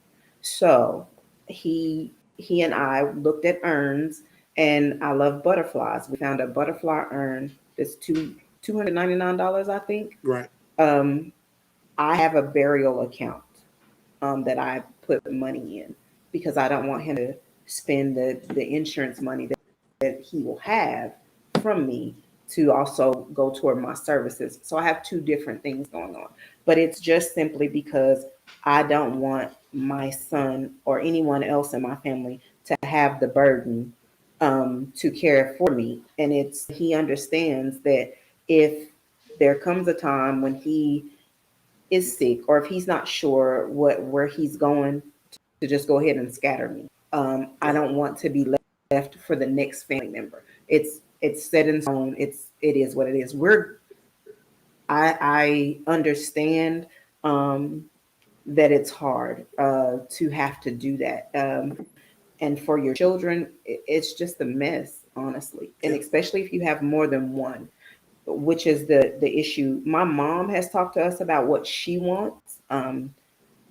So he and I looked at urns, and I love butterflies. We found a butterfly urn that's $299, I think. right, Um, I have a burial account that I put money in because I don't want him to spend the insurance money that he will have from me to also go toward my services. So I have two different things going on. But it's just simply because I don't want my son or anyone else in my family to have the burden to care for me. And he understands that if there comes a time when he is sick or if he's not sure where he's going, to just go ahead and scatter me. I right. don't want to be left for the next family member. It's set in stone. It is what it is. I understand that it's hard to have to do that. And for your children, it's just a mess, honestly. And Yeah, especially if you have more than one, which is the issue. My mom has talked to us about what she wants.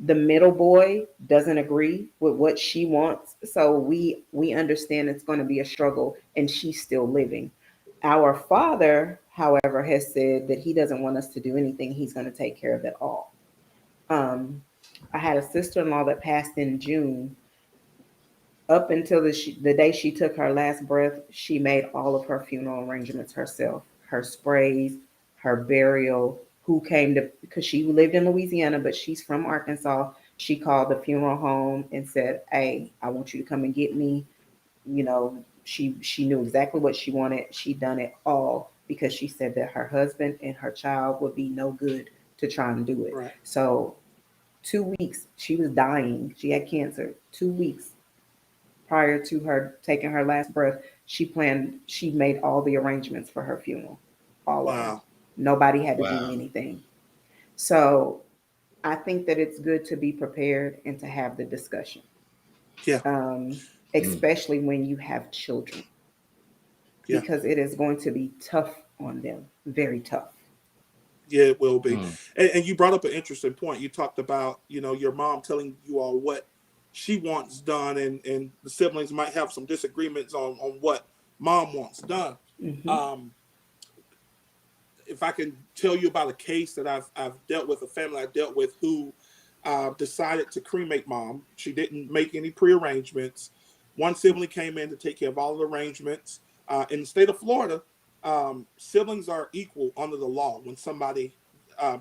The middle boy doesn't agree with what she wants, so we understand it's going to be a struggle, and she's still living. Our father, however, has said that he doesn't want us to do anything. He's going to take care of it all. Um, I had a sister-in-law that passed in June. Up until the day she took her last breath, she made all of her funeral arrangements herself. Her sprays, her burial, who came to, because she lived in Louisiana, but she's from Arkansas. She called the funeral home and said, "Hey, I want you to come and get me." She knew exactly what she wanted. She done it all because she said that her husband and her child would be no good to try and do it. Right. So 2 weeks, she was dying. She had cancer. 2 weeks prior to her taking her last breath, she made all the arrangements for her funeral, all of them. Wow. Nobody had to do Wow. anything. So I think that it's good to be prepared and to have the discussion, Yeah. Mm. especially when you have children, Yeah. because it is going to be tough on them, very tough. Yeah, it will be. Mm. And you brought up an interesting point. You talked about, your mom telling you all what she wants done, and the siblings might have some disagreements on what mom wants done. Hmm. Um, if I can tell you about a case that I've dealt with, a family I dealt with who decided to cremate mom. She didn't make any prearrangements. One sibling came in to take care of all the arrangements. In the state of Florida, siblings are equal under the law when somebody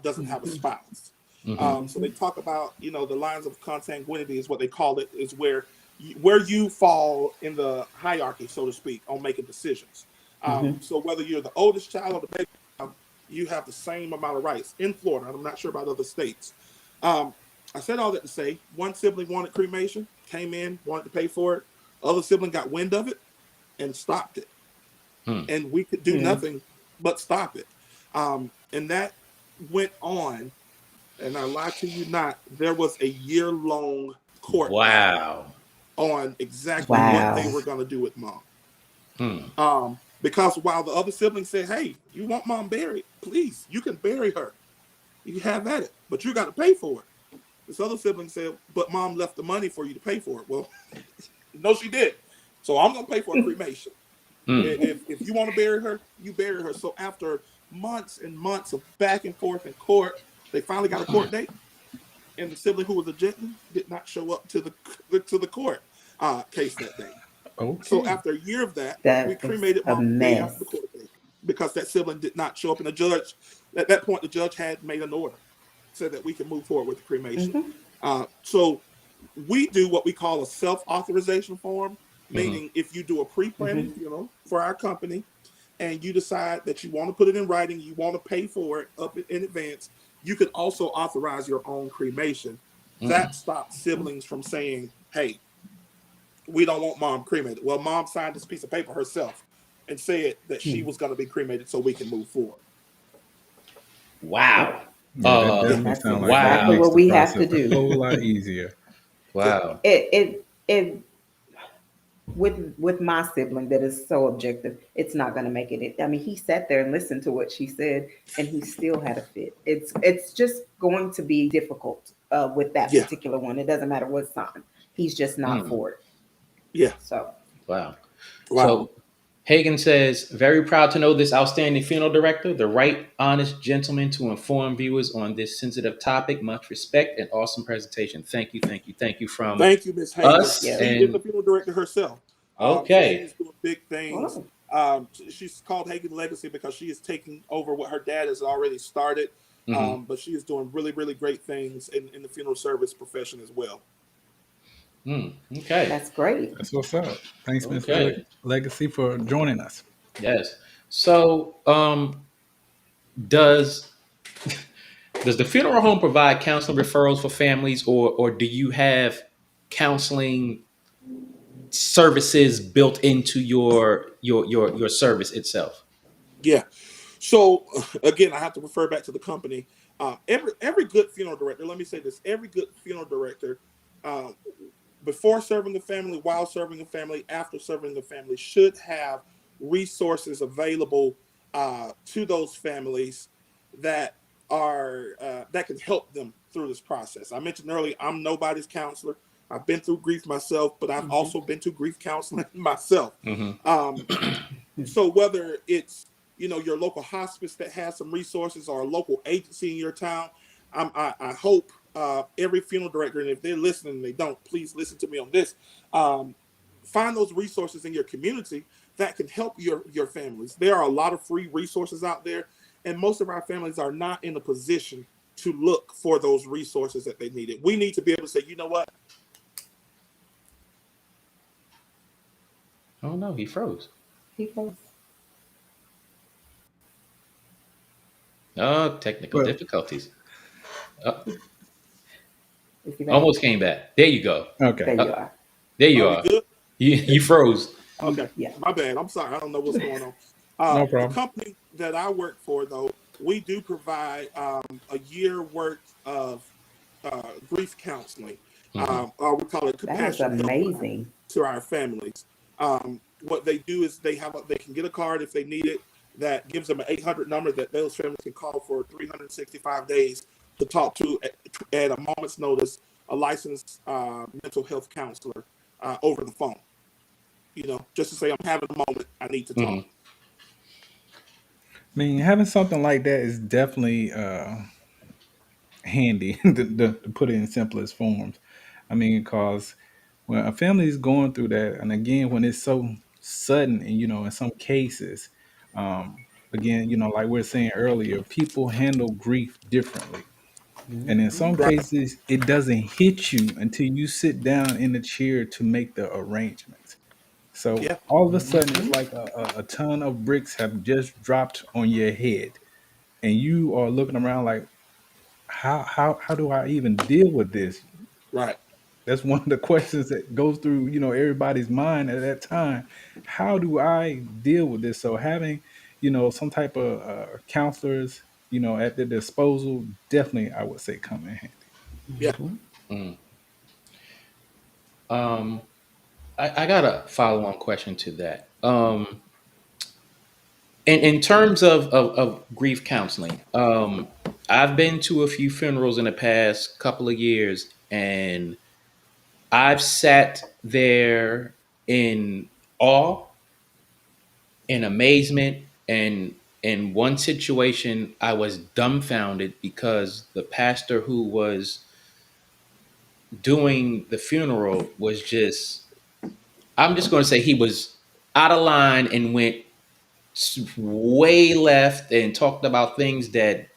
doesn't have a Hmm. spouse. Hmm. So they talk about, the lines of consanguinity is what they call it, is where you fall in the hierarchy, so to speak, on making decisions. Hmm. So whether you're the oldest child or the baby child, you have the same amount of rights in Florida. I'm not sure about other states. Um, I said all that to say one sibling wanted cremation, came in, wanted to pay for it. Other sibling got wind of it and stopped it. Mm. And we could do nothing but stop it. And that went on, and I lie to you not, there was a year-long court battle Wow. on exactly what they Wow. were going to do with mom. Mm. Because while the other siblings said, "Hey, you want mom buried? Please, you can bury her. You can have at it, but you got to pay for it." This other sibling said, "But mom left the money for you to pay for it." Well, no, she did. So I'm going to pay for a cremation. Mm. If you want to bury her, you bury her. So after months and months of back and forth in court, they finally got a court date, and the sibling who was objecting did not show up to the court case that day. So Okay. after a year of that, we That is cremated a mom the day after the mess. court date because that sibling did not show up, and the judge at that point the judge had made an order, said that we can move forward with the cremation. Hmm. So we do what we call a self-authorization form, Hmm. meaning if you do a pre-planning Hmm. funeral for our company and you decide that you want to put it in writing, you want to pay for it up in advance, you can also authorize your own cremation. Mm. That stops siblings from saying, "Hey, we don't want mom cremated." Well, mom signed this piece of paper herself and said that she was going to be cremated so we can move forward. Yep. Wow. Yeah, that Yeah. And definitely that's sounds like that exactly makes Wow. what the we have process to a do. whole lot easier. Yeah. Wow. It with my sibling that is so objective, it's not going to make it. I mean, he sat there and listened to what she said, and he still had a fit. It's just going to be difficult with that Yeah. particular one. It doesn't matter what sign. He's just not Mm. for it. Yeah. So Wow. Wow. So Hagen says, very proud to know this outstanding funeral director, the right, honest gentleman to inform viewers on this sensitive topic. Much respect and awesome presentation. Thank you, thank you, thank you from Thank you, Miss Hagan. us. yes. She is the And funeral director herself. So she okay. is doing big things. Oh. She's called Hagan Legacy because she is taking over what her dad has already started. Hmm. But she is doing really, really great things in the funeral service profession as well. Mm. Okay. That's great. That's what's up. Thanks, Miss Okay. Legacy, for joining us. Yes. So does does the funeral home provide counseling referrals for families, or do you have counseling services built into your service itself? Yeah. So again, I have to refer back to the company. Every good funeral director, let me say this: every good funeral director, um, before serving the family, while serving the family, after serving the family, should have resources available to those families that that can help them through this process. I mentioned earlier, I'm nobody's counselor. I've been through grief myself, but I've also been to grief counseling myself. Mm-hmm. Um, so whether it's your local hospice that has some resources or a local agency in your town, I hope every funeral director, and if they're listening and they don't, please listen to me on this. Um, find those resources in your community that can help your families. There are a lot of free resources out there, and most of our families are not in a position to look for those resources that they needed. We need to be able to say, you know what? Oh no, he froze. People. Oh, technical Well, difficulties. Uh, Is he back? almost came back. There you go. There okay. you Uh, are. there you Are we are. good? You froze. Okay, Yeah. my bad. I'm sorry. I don't know what's going on. No The problem. company that I work for, though, we do provide a year worth of grief counseling, Mm-hmm. or we call it That is compassion helpline amazing. to our families. What they do is they can get a card if they need it that gives them an 800 number that those families can call for 365 days to talk to at a moment's notice a licensed mental health counselor over the phone. Just to say I'm having a moment, I need to talk. Mm-hmm. I mean, having something like that is definitely handy to put it in simplest forms. I mean, because when a family is going through that, and again, when it's so sudden, and in some cases, again, like we are saying earlier, people handle grief differently. And in some Right. cases, it doesn't hit you until you sit down in the chair to make the arrangements. So Yeah. all of a sudden, it's like a ton of bricks have just dropped on your head, and you are looking around like, how do I even deal with this? Right. That's one of the questions that goes through everybody's mind at that time. How do I deal with this? So having some type of counselors at their disposal, definitely I would say come in handy. Yeah. Mm. Um, I got a follow-on question to that. In terms of grief counseling, I've been to a few funerals in the past couple of years, and I've sat there in awe, in amazement, and in one situation, I was dumbfounded because the pastor who was doing the funeral was just, I'm just going to say he was out of line and went way left and talked about things that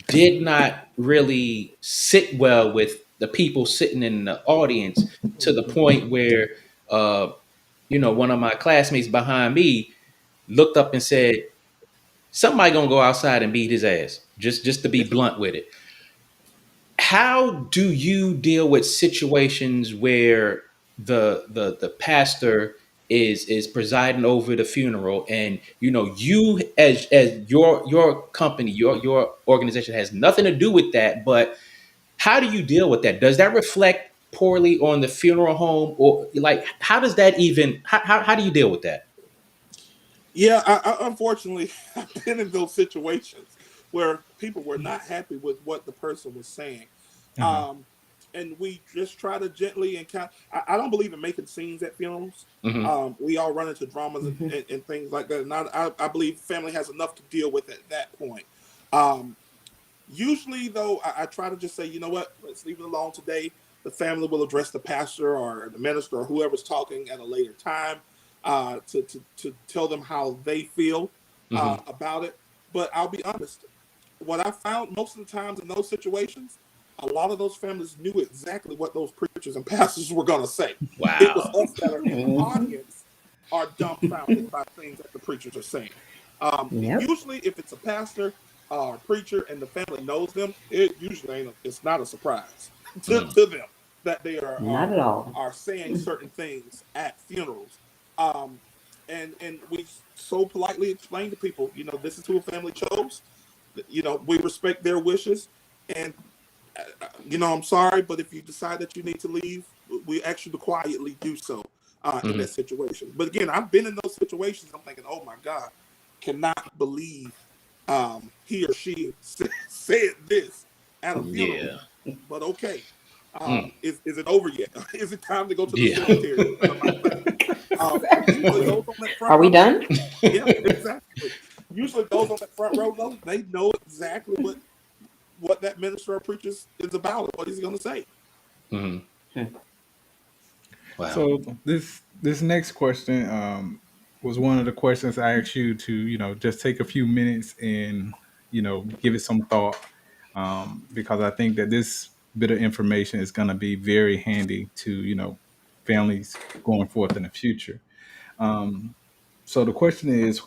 did not really sit well with the people sitting in the audience, to the point where uh, one of my classmates behind me looked up and said, somebody gonna go outside and beat his ass, just to be blunt with it. How do you deal with situations where the pastor is presiding over the funeral, and you, as your company, your organization has nothing to do with that, but how do you deal with that? Does that reflect poorly on the funeral home, or like how does that even how do you deal with that? Yeah. I unfortunately I've been in those situations where people were not happy with what the person was saying. Uh-huh. Um, and we just try to gently and kind. I don't believe in making scenes at funerals. Hmm. We all run into dramas Hmm. and things like that, and I believe family has enough to deal with at that point. Um, Usually, though, I try to just say, you know what, let's leave it alone today. The family will address the pastor or the minister or whoever's talking at a later time to tell them how they feel Hmm. about it. But I'll be honest, what I found most of the times in those situations, a lot of those families knew exactly what those preachers and pastors were going to say. It was Wow. us that are in the Hmm. audience are dumbfounded by things that the preachers are saying. Yep. Usually, if it's a pastor or preacher and the family knows them, it usually ain't. It's not a surprise Mm. to them that they are Not at all. saying certain things at funerals. Um, and we so politely explain to people, this is who a family chose. We respect their wishes, and I'm sorry, but if you decide that you need to leave, we ask you to quietly do so in that Mhm. situation. But again, I've been in those situations. I'm thinking, oh my God, cannot believe he or she said this. at a funeral. Yeah. But okay, Mm. is it over yet? Is it time to go to the Yeah. cemetery? Somebody say. Usually those on that front Are we row, done? yeah, exactly. Usually those on that front row, though, they know exactly what that minister or preacher is about, or what he's going to say. Mhm. Wow. So this next question was one of the questions I asked you to, just take a few minutes and, give it some thought, because I think that this bit of information is going to be very handy to, families going forth in the future. Um, so the question is,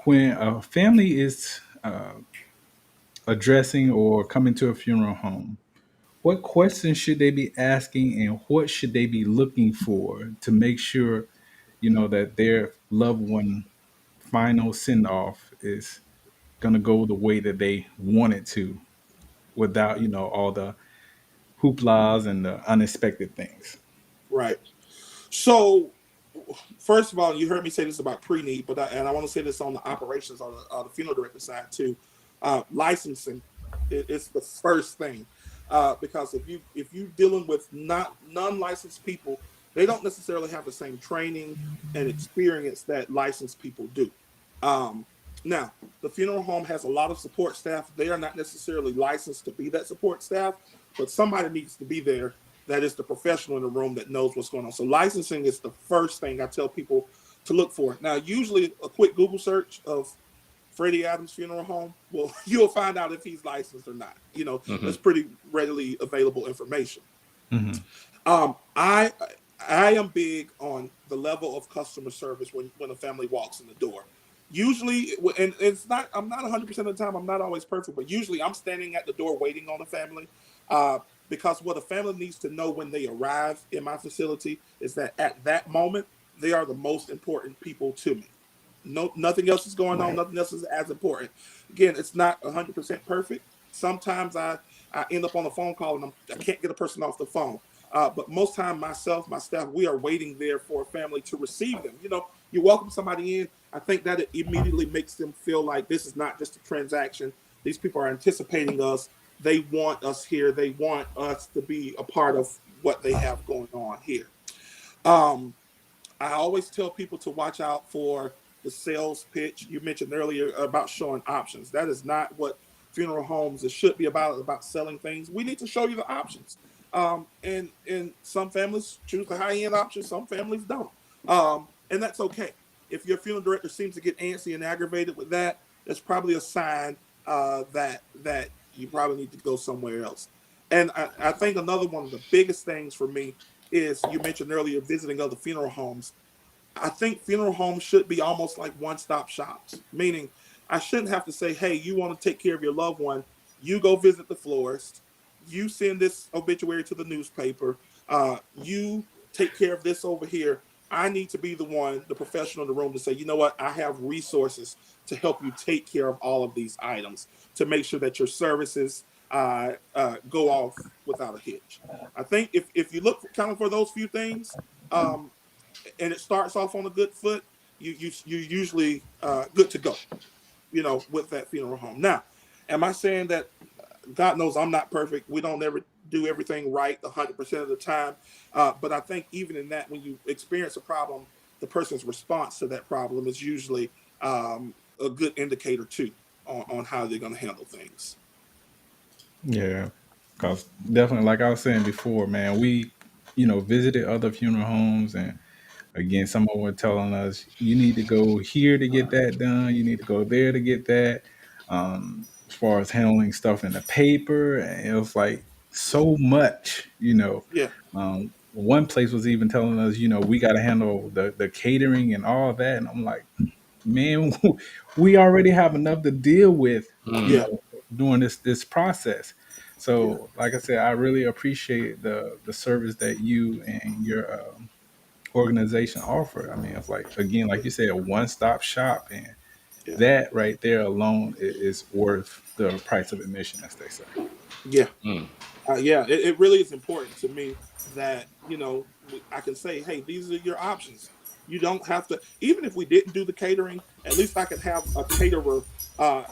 when a family is addressing or coming to a funeral home, what questions should they be asking and what should they be looking for to make sure, that their loved one final send off is going to go the way that they want it to without, all the hooplas and the unexpected things? Right. So, first of all, you heard me say this about pre-need, and I want to say this on the operations on the funeral director side too. Licensing is the first thing, because if you dealing with not non-licensed people, they don't necessarily have the same training and experience that licensed people do. Um, Now, the funeral home has a lot of support staff. They are not necessarily licensed to be that support staff, but somebody needs to be there that is the professional in the room that knows what's going on. So licensing is the first thing I tell people to look for. Now, usually a quick Google search of Freddie Adams Funeral Home, well, you'll find out if he's licensed or not. That's Mhm. pretty readily available information. Hmm. I am big on the level of customer service when a family walks in the door. Usually, and it's not. I'm not 100% of the time. I'm not always perfect, but usually I'm standing at the door waiting on a family, uh, because what a family needs to know when they arrive in my facility is that at that moment they are the most important people to me. No, nothing else is going on. Right. Nothing else is as important. Again, it's not 100% perfect. Sometimes I end up on a phone call and I can't get a person off the phone. But most time, myself, my staff, we are waiting there for a family to receive them. You welcome somebody in. I think that it immediately makes them feel like this is not just a transaction. These people are anticipating us. They want us here. They want us to be a part of what they have going on here. Um, I always tell people to watch out for the sales pitch. You mentioned earlier about showing options. That is not what funeral homes it should be about selling things. We need to show you the options. And some families choose the high end option, some families don't. And that's okay. If your funeral director seems to get antsy and aggravated with that, that's probably a sign that you probably need to go somewhere else. And I think another one of the biggest things for me is you mentioned earlier visiting other funeral homes. I think funeral homes should be almost like one-stop shops, meaning I shouldn't have to say, hey, you want to take care of your loved one, you go visit the florist, you send this obituary to the newspaper, you take care of this over here. I need to be the one, the professional in the room, to say, you know what, I have resources to help you take care of all of these items to make sure that your services go off without a hitch. I think if you look kind of for those few things, um, and it starts off on a good foot, you usually good to go. With that funeral home. Now, am I saying that God knows I'm not perfect? We don't ever do everything right 100% of the time, but I think even in that, when you experience a problem, the person's response to that problem is usually a good indicator too on how they're going to handle things. Yeah, because definitely, like I was saying before, man, we, visited other funeral homes, and again, someone were telling us you need to go here to get that done, you need to go there to get that. As far as handling stuff in the paper, and it was like so much, Yeah, One place was even telling us, we got to handle the catering and all that, and I'm like, man, we already have enough to deal with, Mm. yeah, during this process. yeah, So, like I said, I really appreciate the service that you and your organization offer. I mean, it's like, again, like yeah, you said, a one stop shop, and yeah, that right there alone is worth the price of admission, as they say. yeah. Mm. Yeah, it really is important to me that I can say, hey, these are your options. You don't have to, even if we didn't do the catering, at least I could have a caterer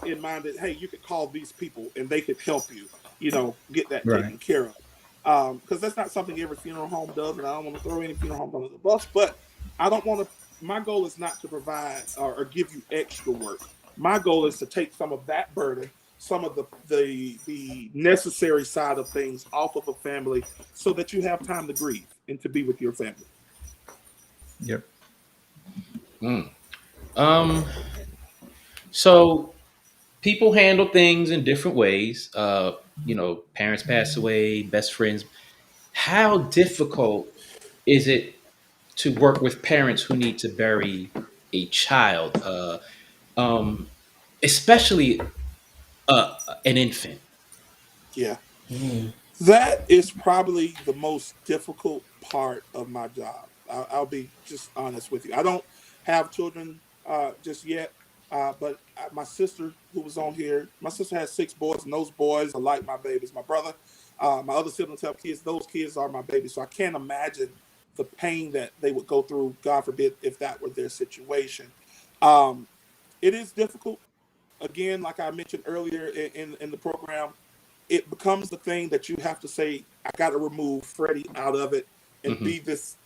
in mind that, hey, you could call these people and they could help you. get that Right. taken care of. Because that's not something every funeral home does, and I don't want to throw any funeral homes under the bus. But I don't want to. My goal is not to provide or give you extra work. My goal is to take some of that burden, some of the necessary side of things off of a family, so that you have time to grieve and to be with your family. Yep. Mm. Um, so people handle things in different ways. Parents pass away, best friends. How difficult is it to work with parents who need to bury a child, um, especially an infant? Yeah. Mm. That is probably the most difficult part of my job. I'll be just honest with you. I don't have children just yet, but my sister, who was on here, my sister has 6 boys, and those boys are like my babies. My brother, my other siblings have kids. Those kids are my babies. So I can't imagine the pain that they would go through, God forbid, if that were their situation. Um, it is difficult. Again, like I mentioned earlier in the program, it becomes the thing that you have to say, I got to remove Freddie out of it and Hmm. be this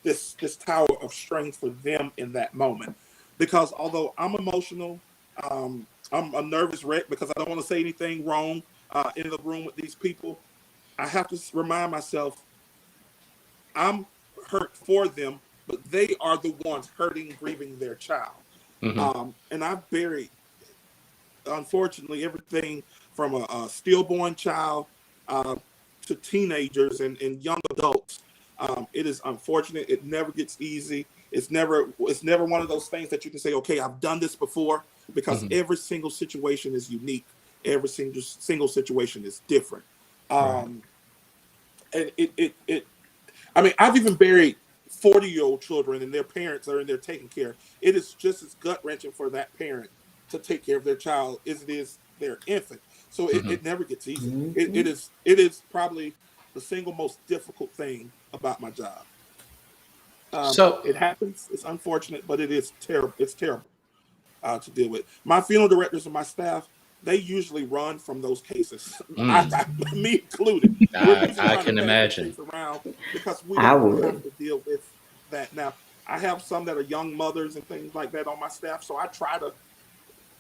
tower of strength for them in that moment. Because although I'm emotional, I'm a nervous wreck because I don't want to say anything wrong in the room with these people. I have to remind myself I'm hurt for them, but they are the ones hurting, grieving their child. Hmm. And I've buried, unfortunately, everything from a stillborn child uh, to teenagers and young adults. It is unfortunate. It never gets easy. It's never one of those things that you can say, okay, I've done this before, because Hmm. every single situation is unique. Every single situation is different. Right. Um, and it I mean, I've even buried 40-year-old children and their parents are in there taking care. It is just as gut wrenching for that parent to take care of their child as it is their infant. So Hmm. it never gets easy. It Mhm. is it is probably the single most difficult thing about my job. So, It happens. It's unfortunate, but it is terrible. It's terrible to deal with. My funeral directors and my staff, they usually run from those cases. mm, Me included. We're usually I trying to can pass that imagine. case around because we I don't want to have would. to deal with that. Now, I have some that are young mothers and things like that on my staff, so I try to,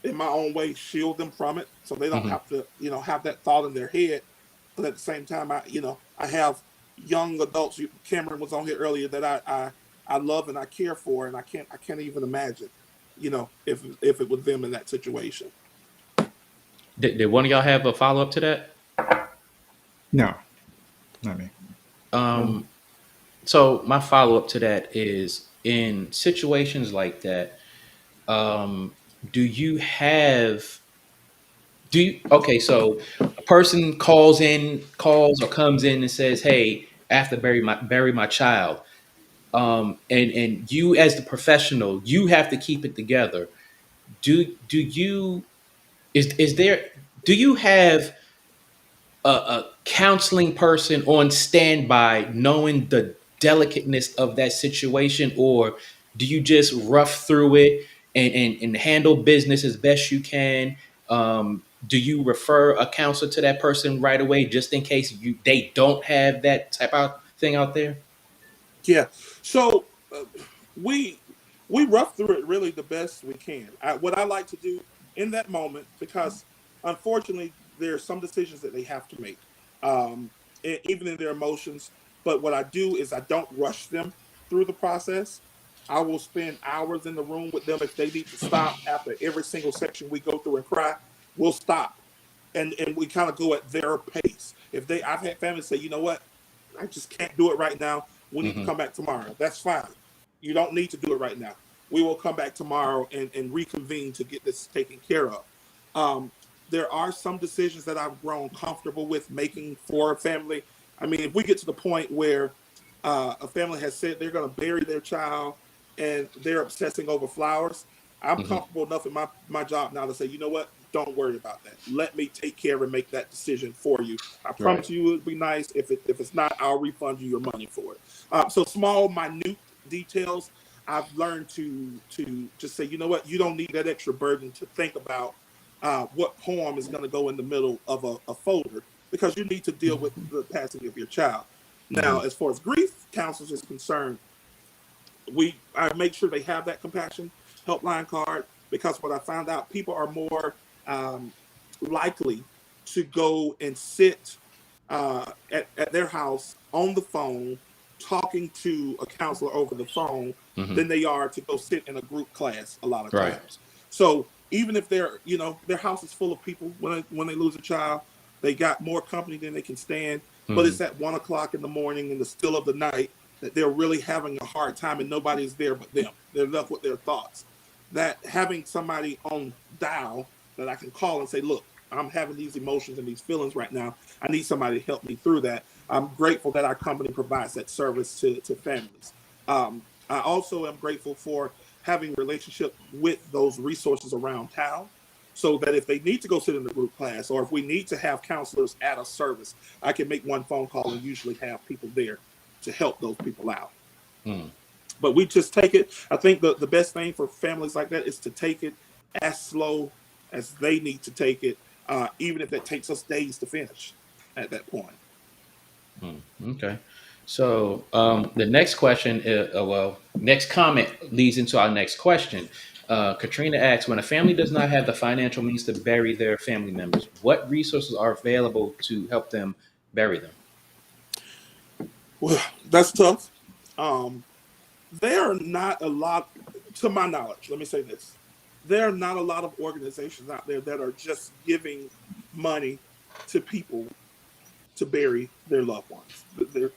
in my own way, shield them from it so they don't Hmm. have to, have that thought in their head. But at the same time, I have young adults. Cameron was on here earlier that I love and I care for, and I can't even imagine, if it was them in that situation. Did one of y'all have a follow up to that? No, not me. No. Um, so my follow up to that is in situations like that. Um, do you have do you, okay? So a person calls or comes in and says, "Hey, I have to bury my child," and you as the professional, you have to keep it together. Do you is there do you have a counseling person on standby knowing the delicateness of that situation, or do you just rough through it and handle business as best you can? Do you refer a counselor to that person right away just in case they don't have that type of thing out there? Yeah. So we we rough through it really the best we can. What I like to do in that moment, because unfortunately there are some decisions that they have to make, even in their emotions. But what I do is I don't rush them through the process. I will spend hours in the room with them. If they need to stop after every single section we go through and cry, we'll stop, and we kind of go at their pace. If I've had families say, you know what, I just can't do it right now. We need to Hmm. come back tomorrow. That's fine. You don't need to do it right now. We will come back tomorrow and reconvene to get this taken care of. Um, there are some decisions that I've grown comfortable with making for a family. I mean, if we get to the point where a family has said they're going to bury their child and they're obsessing over flowers, I'm Hmm. comfortable enough in my job now to say, you know what? Don't worry about that. Let me take care and make that decision for you. I Right. promise you it'd be nice. If it's not, I'll refund you your money for it. So small, minute details, I've learned to just say, you know what? You don't need that extra burden to think about what poem is going to go in the middle of a folder, because you need to deal with the passing of your child. Now, as far as grief counselors is concerned, I make sure they have that compassion helpline card, because what I found out, people are more um, likely to go and sit at their house on the phone talking to a counselor over the phone Hmm. than they are to go sit in a group class a lot of Right. times. So even if their house is full of people, when they lose a child, they got more company than they can stand. But Hmm. it's at 1 o'clock in the morning in the still of the night that they're really having a hard time, and nobody's there but them. They're left with their thoughts. That having somebody on dial that I can call and say, look, I'm having these emotions and these feelings right now. I need somebody to help me through that. I'm grateful that our company provides that service to families. I also am grateful for having relationship with those resources around town, so that if they need to go sit in a group class, or if we need to have counselors at a service, I can make one phone call and usually have people there to help those people out. Mm. But we just take it. I think the best thing for families like that is to take it as slow as they need to take it, even if that takes us days to finish at that point. Mm. Okay. So the next question, next comment leads into our next question. Katrina asks, when a family does not have the financial means to bury their family members, what resources are available to help them bury them? Well, that's tough. Um, there are not a lot, to my knowledge, let me say this. There are not a lot of organizations out there that are just giving money to people to bury their loved ones.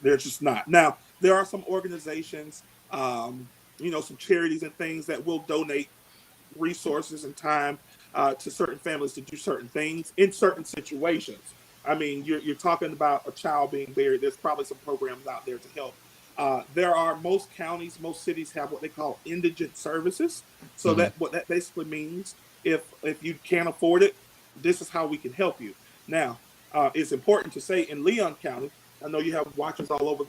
They're just not. Now, there are some organizations, some charities and things that will donate resources and time to certain families to do certain things in certain situations. I mean, you're talking about a child being buried. There's probably some programs out there to help. There are most counties, most cities have what they call indigent services. So Hmm. that what that basically means, if you can't afford it, this is how we can help you. Now, it's important to say in Leon County, I know you have watchers all over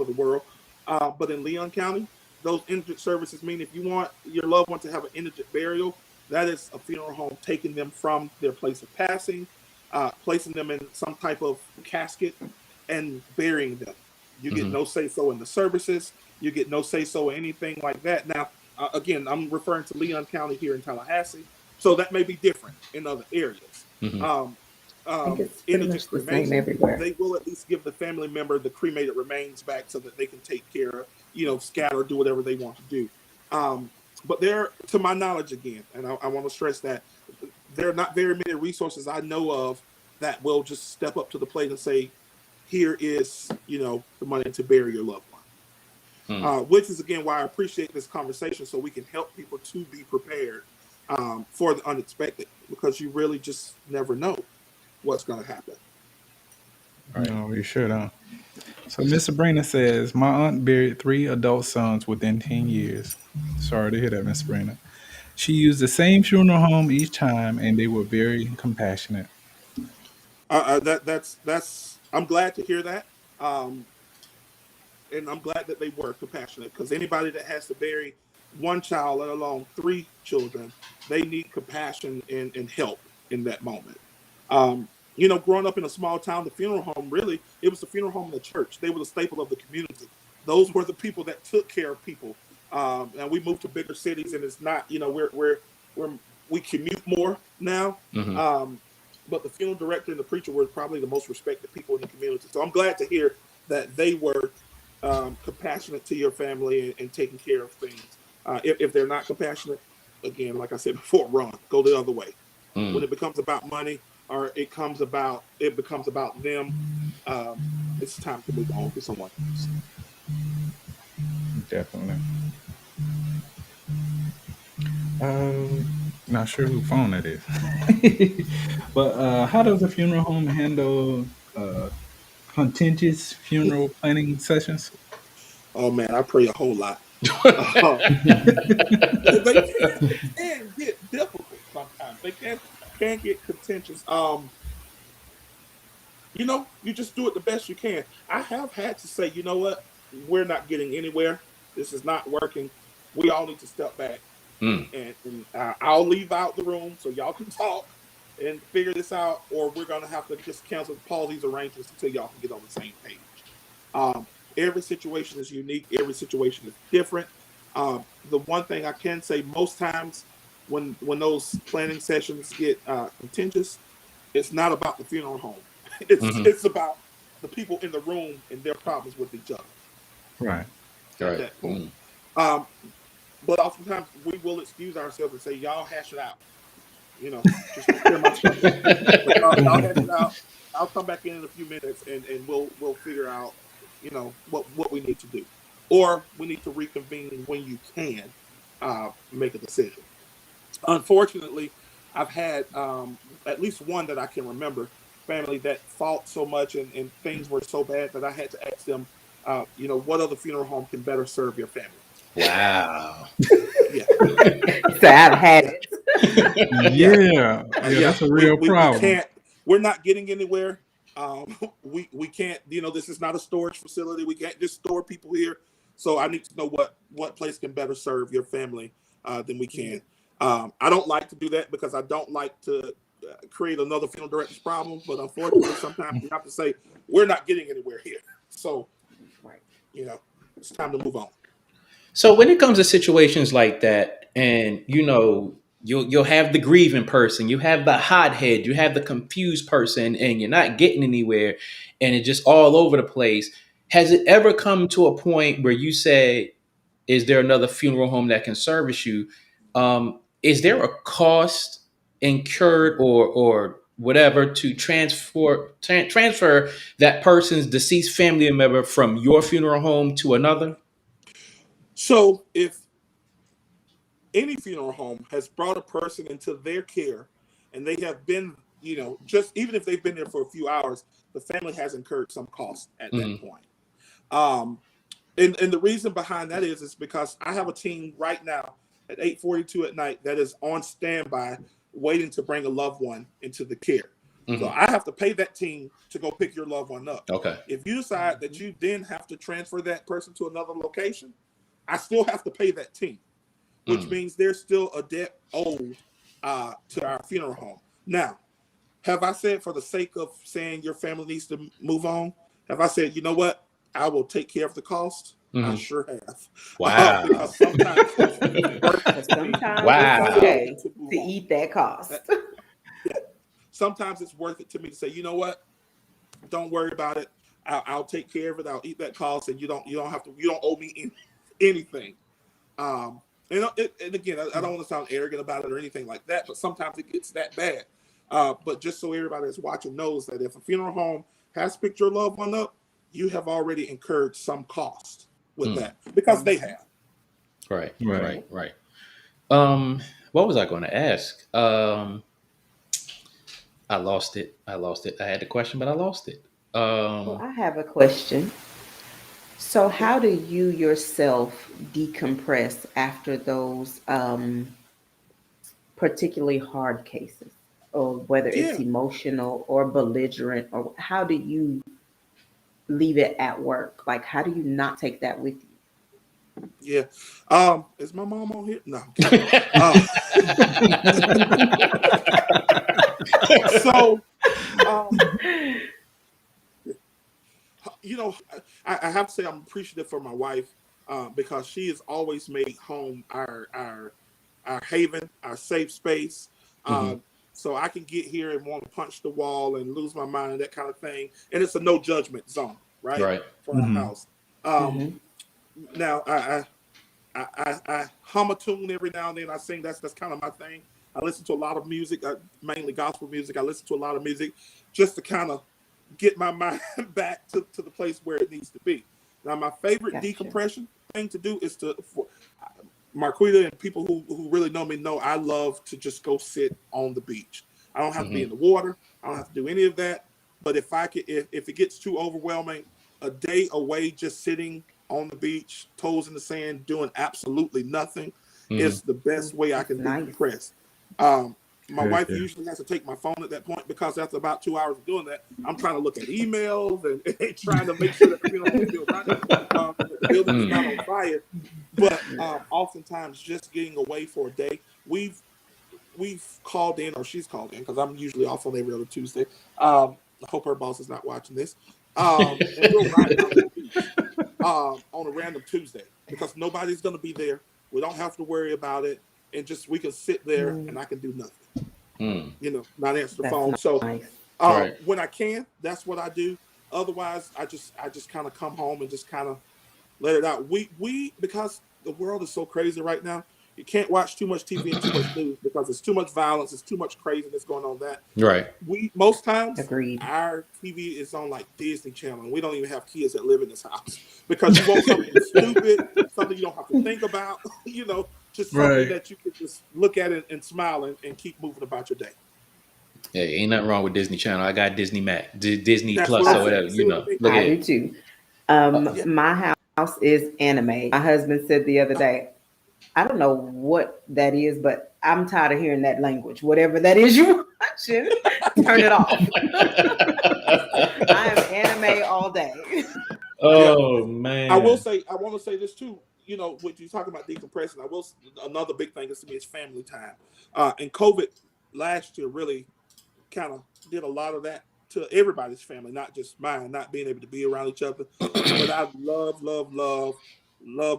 the world, but in Leon County, those indigent services mean if you want your loved one to have an indigent burial, that is a funeral home taking them from their place of passing, placing them in some type of casket, and burying them. You get Hmm. no say so in the services. You get no say so in anything like that. Now, again, I'm referring to Leon County here in Tallahassee, so that may be different in other areas. Hmm. Um, I think it's pretty Indigent much the same cremation, everywhere. they will at least give the family member the cremated remains back so that they can take care of, scatter, do whatever they want to do. Um, but there, to my knowledge, again, and I want to stress that there are not very many resources I know of that will just step up to the plate and say, "Here is, the money to bury your loved one." Mm. Which is again why I appreciate this conversation, so we can help people to be prepared for the unexpected, because you really just never know what's going to happen. Right. No, you should. So Miss Sabrina says, my aunt buried 3 adult sons within 10 years. Sorry to hear that, Miss Sabrina. She used the same funeral home each time, and they were very compassionate. That's I'm glad to hear that, um, and I'm glad that they were compassionate, because anybody that has to bury one child, let alone 3 children, they need compassion and help in that moment. Um, Growing up in a small town, the funeral home, really, it was the funeral home and the church. They were the staple of the community. Those were the people that took care of people. And we moved to bigger cities, and it's not, we commute more now. Hmm. Um, but the funeral director and the preacher were probably the most respected people in the community. So I'm glad to hear that they were compassionate to your family and taking care of things. If they're not compassionate, again, like I said before, run, go the other way. When Mm. it becomes about money, or it becomes about them, um, it's time to move on to someone else. Definitely. Not sure who phone that is. But how does a funeral home handle contentious funeral planning sessions? Oh man, I pray a whole lot. They can get difficult sometimes. They can get contentious. You just do it the best you can. I have had to say, you know what, we're not getting anywhere. This is not working. We all need to step back, Mm. and I'll leave out the room so y'all can talk. and figure this out, or we're going to have to just pause these arrangements until y'all can get on the same page. Um, every situation is unique. Every situation is different. The one thing I can say, most times when those planning sessions get contentious, it's not about the funeral home. Hmm. It's about the people in the room and their problems with each other Right. at Right. that point. Um, but oftentimes we will excuse ourselves and say, "Y'all hash it out." Just to clear my stuff. But y'all hash it out. I'll come back in a few minutes, and we'll figure out, what we need to do, or we need to reconvene when you can make a decision. Unfortunately, I've had at least one that I can remember family that fought so much, and things were so bad that I had to ask them, what other funeral home can better serve your family? Wow. Yeah, So I've had yeah, it. yeah. Yeah. Yeah, Yeah, that's a we, real we we problem. can't. We're not getting anywhere. We can't. This is not a storage facility. We can't just store people here. So I need to know what place can better serve your family than we can. I don't like to do that because I don't like to create another funeral director's problem. But unfortunately, sometimes you have to say we're not getting anywhere here. So Right. it's time to move on. So when it comes to situations like that, and you'll have the grieving person, you have the hothead, you have the confused person, and you're not getting anywhere, and it's just all over the place. Has it ever come to a point where you say, "Is there another funeral home that can service you?" Is there a cost incurred or whatever to transfer that person's deceased family member from your funeral home to another? So if any funeral home has brought a person into their care and they have been, just even if they've been there for a few hours, the family has incurred some cost at that Mm-hmm. point. Um, and the reason behind that is because I have a team right now at 8:42 at night that is on standby waiting to bring a loved one into the care. So Mm-hmm. I have to pay that team to go pick your loved one up. Okay. If you decide that you then have to transfer that person to another location, I still have to pay that team, which Mm. means there's still a debt owed to our funeral home. Now, have I said, for the sake of saying your family needs to move on, have I said, you know what? I will take care of the cost? I Mm-hmm. sure have. Wow. Because sometimes it's worth it Because to me sometimes it's Wow. okay to move to on. eat that cost. Yeah. Sometimes it's worth it to me to say, you know what? Don't worry about it. I'll take care of it. I'll eat that cost, and you don't have to. You don't owe me anything. Um, and again, I don't want to sound arrogant about it or anything like that, but sometimes it gets that bad. But just so everybody that's watching knows that if a funeral home has picked your loved one up, you have already incurred some cost with Mm. that because they have. Right. Right. Right. Right. Um, what was I going to ask? I lost it. I lost it. I had the question, but I lost it. Well, Um, I have a question. So, Okay. how do you yourself decompress after those particularly hard cases, or whether it's Yeah. emotional or belligerent, or how do you leave it at work? Like, how do you not take that with you? Yeah. Is my mom on here? No, I'm kidding. So, um, you know, I have to say I'm appreciative for my wife because she has always made home our haven, our safe space. mhm. Um, so I can get here and want to punch the wall and lose my mind and that kind of thing. And it's a no judgment zone, right, Right. for our Hmm. house. Um, Mm-hmm. now I hum a tune every now and then. I sing. That's kind of my thing. I listen to a lot of music, mainly gospel music. I listen to a lot of music just to kind of get my mind back to the place where it needs to be. Now, my favorite Gotcha. decompression thing to do is for Marquita and people who really know me know I love to just go sit on the beach. I don't have to be in Mhm. the water. I don't have to do any of that. But if it gets too overwhelming, a day away just sitting on the beach, toes in the sand, doing absolutely nothing Mhm. is the best way I That's can nice. decompress. Um, my Heck wife yeah. usually has to take my phone at that point because after about 2 hours of doing that, I'm trying to look at emails and trying to make sure that the funeral home is still running, that the building is not Mm. on fire. But Yeah. oftentimes, just getting away for a day, we've we've called in, or she's called in, because I'm usually off on every other Tuesday. I hope her boss is not watching this. And we'll ride down to the beach on a random Tuesday because nobody's going to be there. We don't have to worry about it, and just we can sit there and I can do nothing. Mm. Not answer the That's phone. So nice. Right. when I can, that's what I do. Otherwise, I just kind of come home and just kind of let it out. We because the world is so crazy right now. You can't watch too much TV and too much news because there's too much violence, there's too much craziness going on. That Right. we most times Agreed. our TV is on like Disney Channel, and we don't even have kids that live in this house because you want something stupid, something you don't have to think about, just something Right. that you can just look at it and smile and keep moving about your day. Yeah, ain't nothing wrong with Disney Channel. I got Disney Max, Disney That's Plus, what or I'm saying. whatever. See what I mean? Look at I do it. too. Uh, Yeah. My house is anime. My husband said the other day, I don't know what that is, but I'm tired of hearing that language. Whatever that is you're watching, turn it off. I am anime all day. Yeah. Oh I will man. say, I want to say this too. When you talking about decompressing, another big thing is to me is family time. And COVID last year really kind of did a lot of that to everybody's family, not just mine, not being able to be around each other. But I love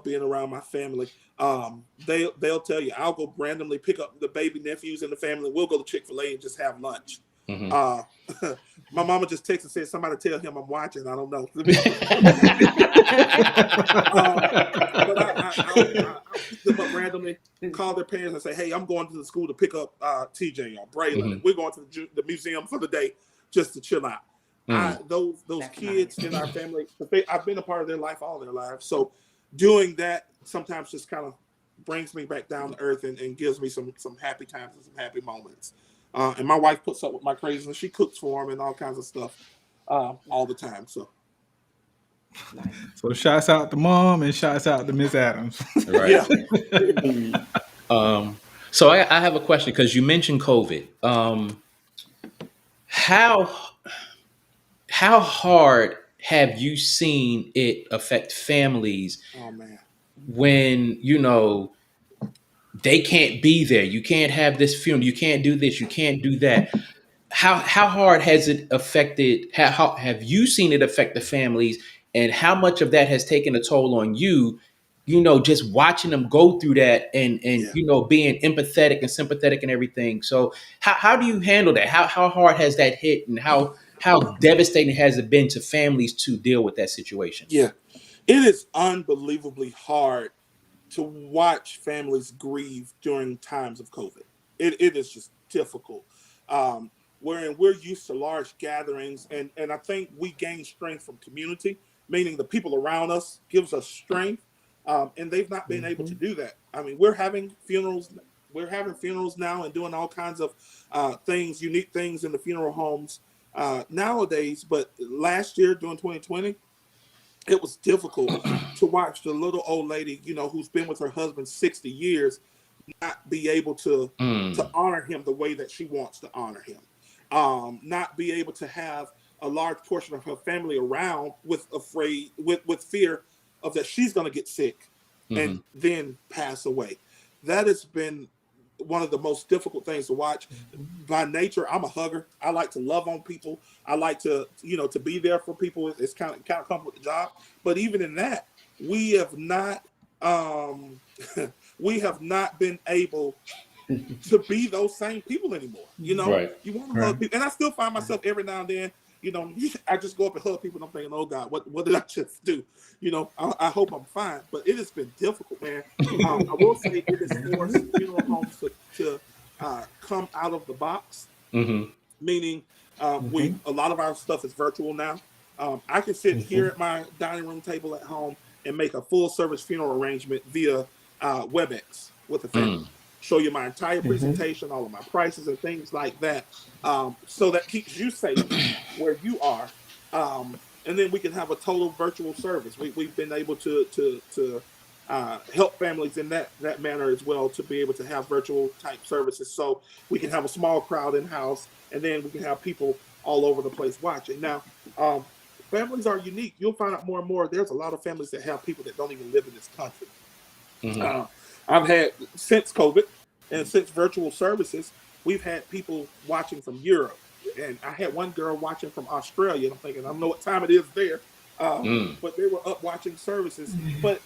being around my family. They'll tell you I'll go randomly pick up the baby nephews in the family. We'll go to Chick-fil-A and just have lunch. Mhm. My mama just texted and said somebody tell him I'm watching. I don't know. But I'll pick them up randomly, call their parents and say, "Hey, I'm going to the school to pick up TJ or Braylon, and Mhm. we're going to the museum for the day just to chill out." Mhm. Those That's kids nice. in our family, I've been a part of their life all their lives. So doing that sometimes just kind of brings me back down to earth and gives me some happy times and some happy moments. And my wife puts up with my craziness. She cooks for them and all kinds of stuff all the time. So Nice. So shouts out to mom and shouts out to Miss Adams. Right. yeah, Indeed. Um. So I have a question because you mentioned COVID. How how hard have you seen it affect families oh man, when they can't be there? You can't have this funeral. You can't do this. You can't do that. How hard has it affected? How have you seen it affect the families, and how much of that has taken a toll on you? Just watching them go through that, and yeah. being empathetic and sympathetic and everything. So how do you handle that? How hard has that hit, and how devastating has it been to families to deal with that situation? Yeah, it is unbelievably hard to watch families grieve during times of COVID. It is just difficult. Um, Wherein we're used to large gatherings, and I think we gain strength from community, meaning the people around us gives us strength, and they've not been able to Mhm. do that. I mean, we're having funerals. We're having funerals now and doing all kinds of things, unique things in the funeral homes nowadays. But last year, during 2020, it was difficult to watch the little old lady, who's been with her husband 60 years, not be able to Mm, honor him the way that she wants to honor him. Not be able to have a large portion of her family around with fear of that she's going to get sick hmm. and then pass away. That has been one of the most difficult things to watch. By nature, I'm a hugger. I like to love on people. I like to be there for people. It's kind of come with the job. But even in that, we have not um, we have not been able to be those same people anymore. Right. You want to hug Right. people, and I still find myself every now and then. I just go up and hug people, and I'm thinking, "Oh God, what did I just do?" I hope I'm fine, but it has been difficult, man. I will say it has forced funeral homes to come out of the box, Hmm. meaning we Mhm. a lot of our stuff is virtual now. I can sit here Mhm. at my dining room table at home and make a full service funeral arrangement via WebEx with the family. Mm. Show you my entire Mhm. presentation, all of my prices and things like that. So that keeps you safe where you are. And then we can have a total virtual service. We've been able to help families in that manner as well, to be able to have virtual type services. So we can have a small crowd in house, and then we can have people all over the place watching. Now, um, families are unique. You'll find out more and more. There's a lot of families that have people that don't even live in this country. Hmm. Uh, I've had since COVID. And since virtual services, we've had people watching from Europe, and I had one girl watching from Australia. And I'm thinking, I don't know what time it is there, Mm, but they were up watching services. But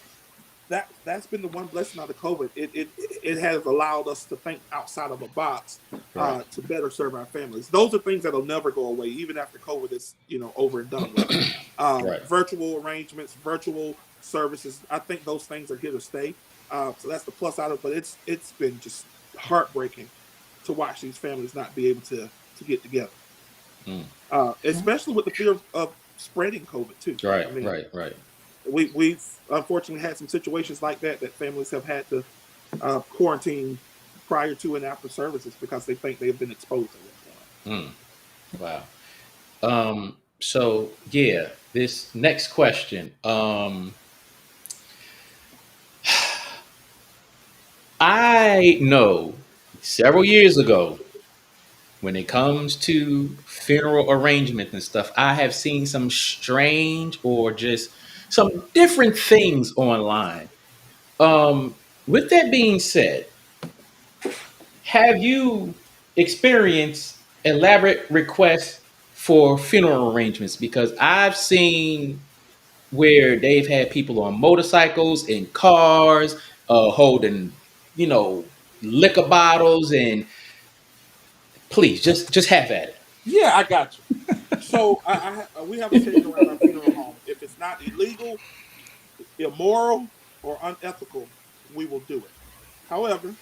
that's been the one blessing out of COVID. It has allowed us to think outside of a box right. to better serve our families. Those are things that'll never go away, even after COVID is over and done with. Right. Virtual arrangements, virtual services. I think those things are here to stay. So that's the plus out of it. But it's been just heartbreaking to watch these families not be able to get together, Mm, especially with the fear of spreading COVID too. right. I mean, Right. Right. we've unfortunately had some situations like that families have had to quarantine prior to and after services because they think they've been exposed at one point. Mm, wow. So yeah, this next question. I know several years ago, when it comes to funeral arrangements and stuff, I have seen some strange or just some different things online. With that being said, have you experienced elaborate requests for funeral arrangements? Because I've seen where they've had people on motorcycles and cars, holding, you know, liquor bottles, and please just have at it. Yeah, I got you. So we have a saying around our funeral home: if it's not illegal, immoral, or unethical, we will do it. However,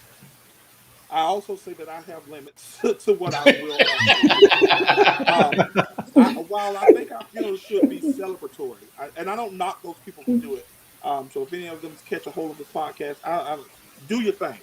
I also say that I have limits to what I will actually do. Um, while I think our funerals should be celebratory, and I don't knock those people who do it. So if any of them catch a hold of this podcast, do your thing.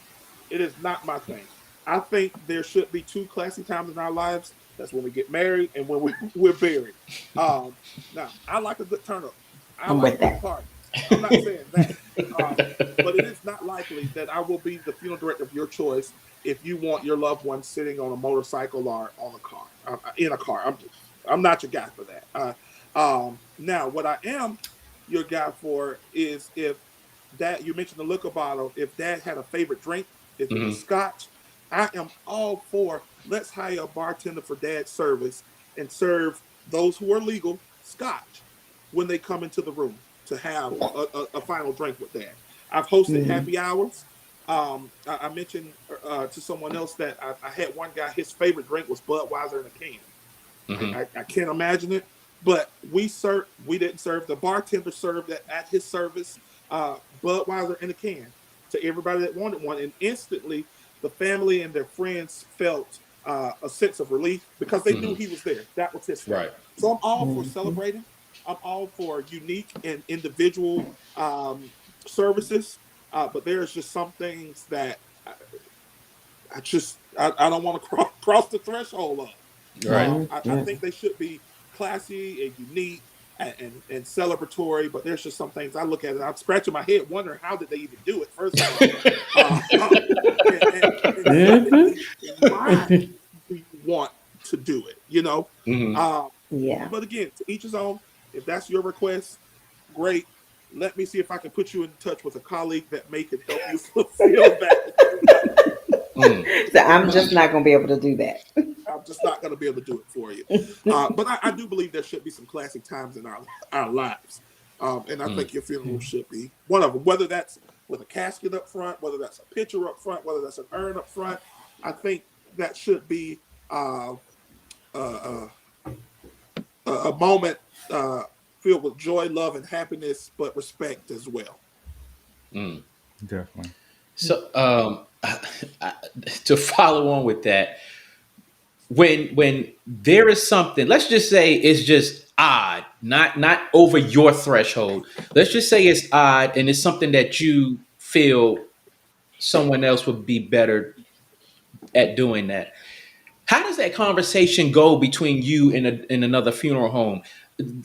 It is not my thing. I think there should be two classy times in our lives. That's when we get married and when we're buried. Um, Now, I like a good turn up. I I'm like a with good that. party. I'm not saying that. But it is not likely that I will be the funeral director of your choice if you want your loved one sitting on a motorcycle or on a car, in a car. I'm not your guy for that. Now, what I am your guy for is if that you mentioned the liquor bottle. If Dad had a favorite drink, if it was Hmm. Scotch, I am all for let's hire a bartender for Dad's service and serve those who are legal Scotch when they come into the room to have a final drink with Dad. I've hosted Mhm. happy hours. I mentioned to someone else that I had one guy, his favorite drink was Budweiser in a can. Hmm. I can't imagine it, but we didn't serve. The bartender served at his service Budweiser in a can to everybody that wanted one, and instantly the family and their friends felt a sense of relief because they knew Hmm. he was there. That was his thing. Right. So I'm all for Mhm. celebrating. I'm all for unique and individual services, but there's just some things that I don't want to cross the threshold of. Right. I think they should be classy and unique and celebratory, but there's just some things I look at it. I'm scratching my head wondering how did they even do it, first of all. And Mhm. secondly, why do you want to do it? Hmm. Um, Yeah. but again, to each his own. If that's your request, great. Let me see if I can put you in touch with a colleague that may can help you fulfill that desire. Mm. So I'm just not going to be able to do that. I'm just not going to be able to do it for you. But I do believe there should be some classic times in our lives. And I Mm. think your funeral should be one of them, whether that's with a casket up front, whether that's a picture up front, whether that's an urn up front. I think that should be uh, uh, a moment filled with joy, love, and happiness, but respect as well. Mm. Definitely. So, I- to follow on with that, when there is something, let's just say it's just odd, not over your threshold. Let's just say it's odd, and it's something that you feel someone else would be better at doing that. How does that conversation go between you and another funeral home?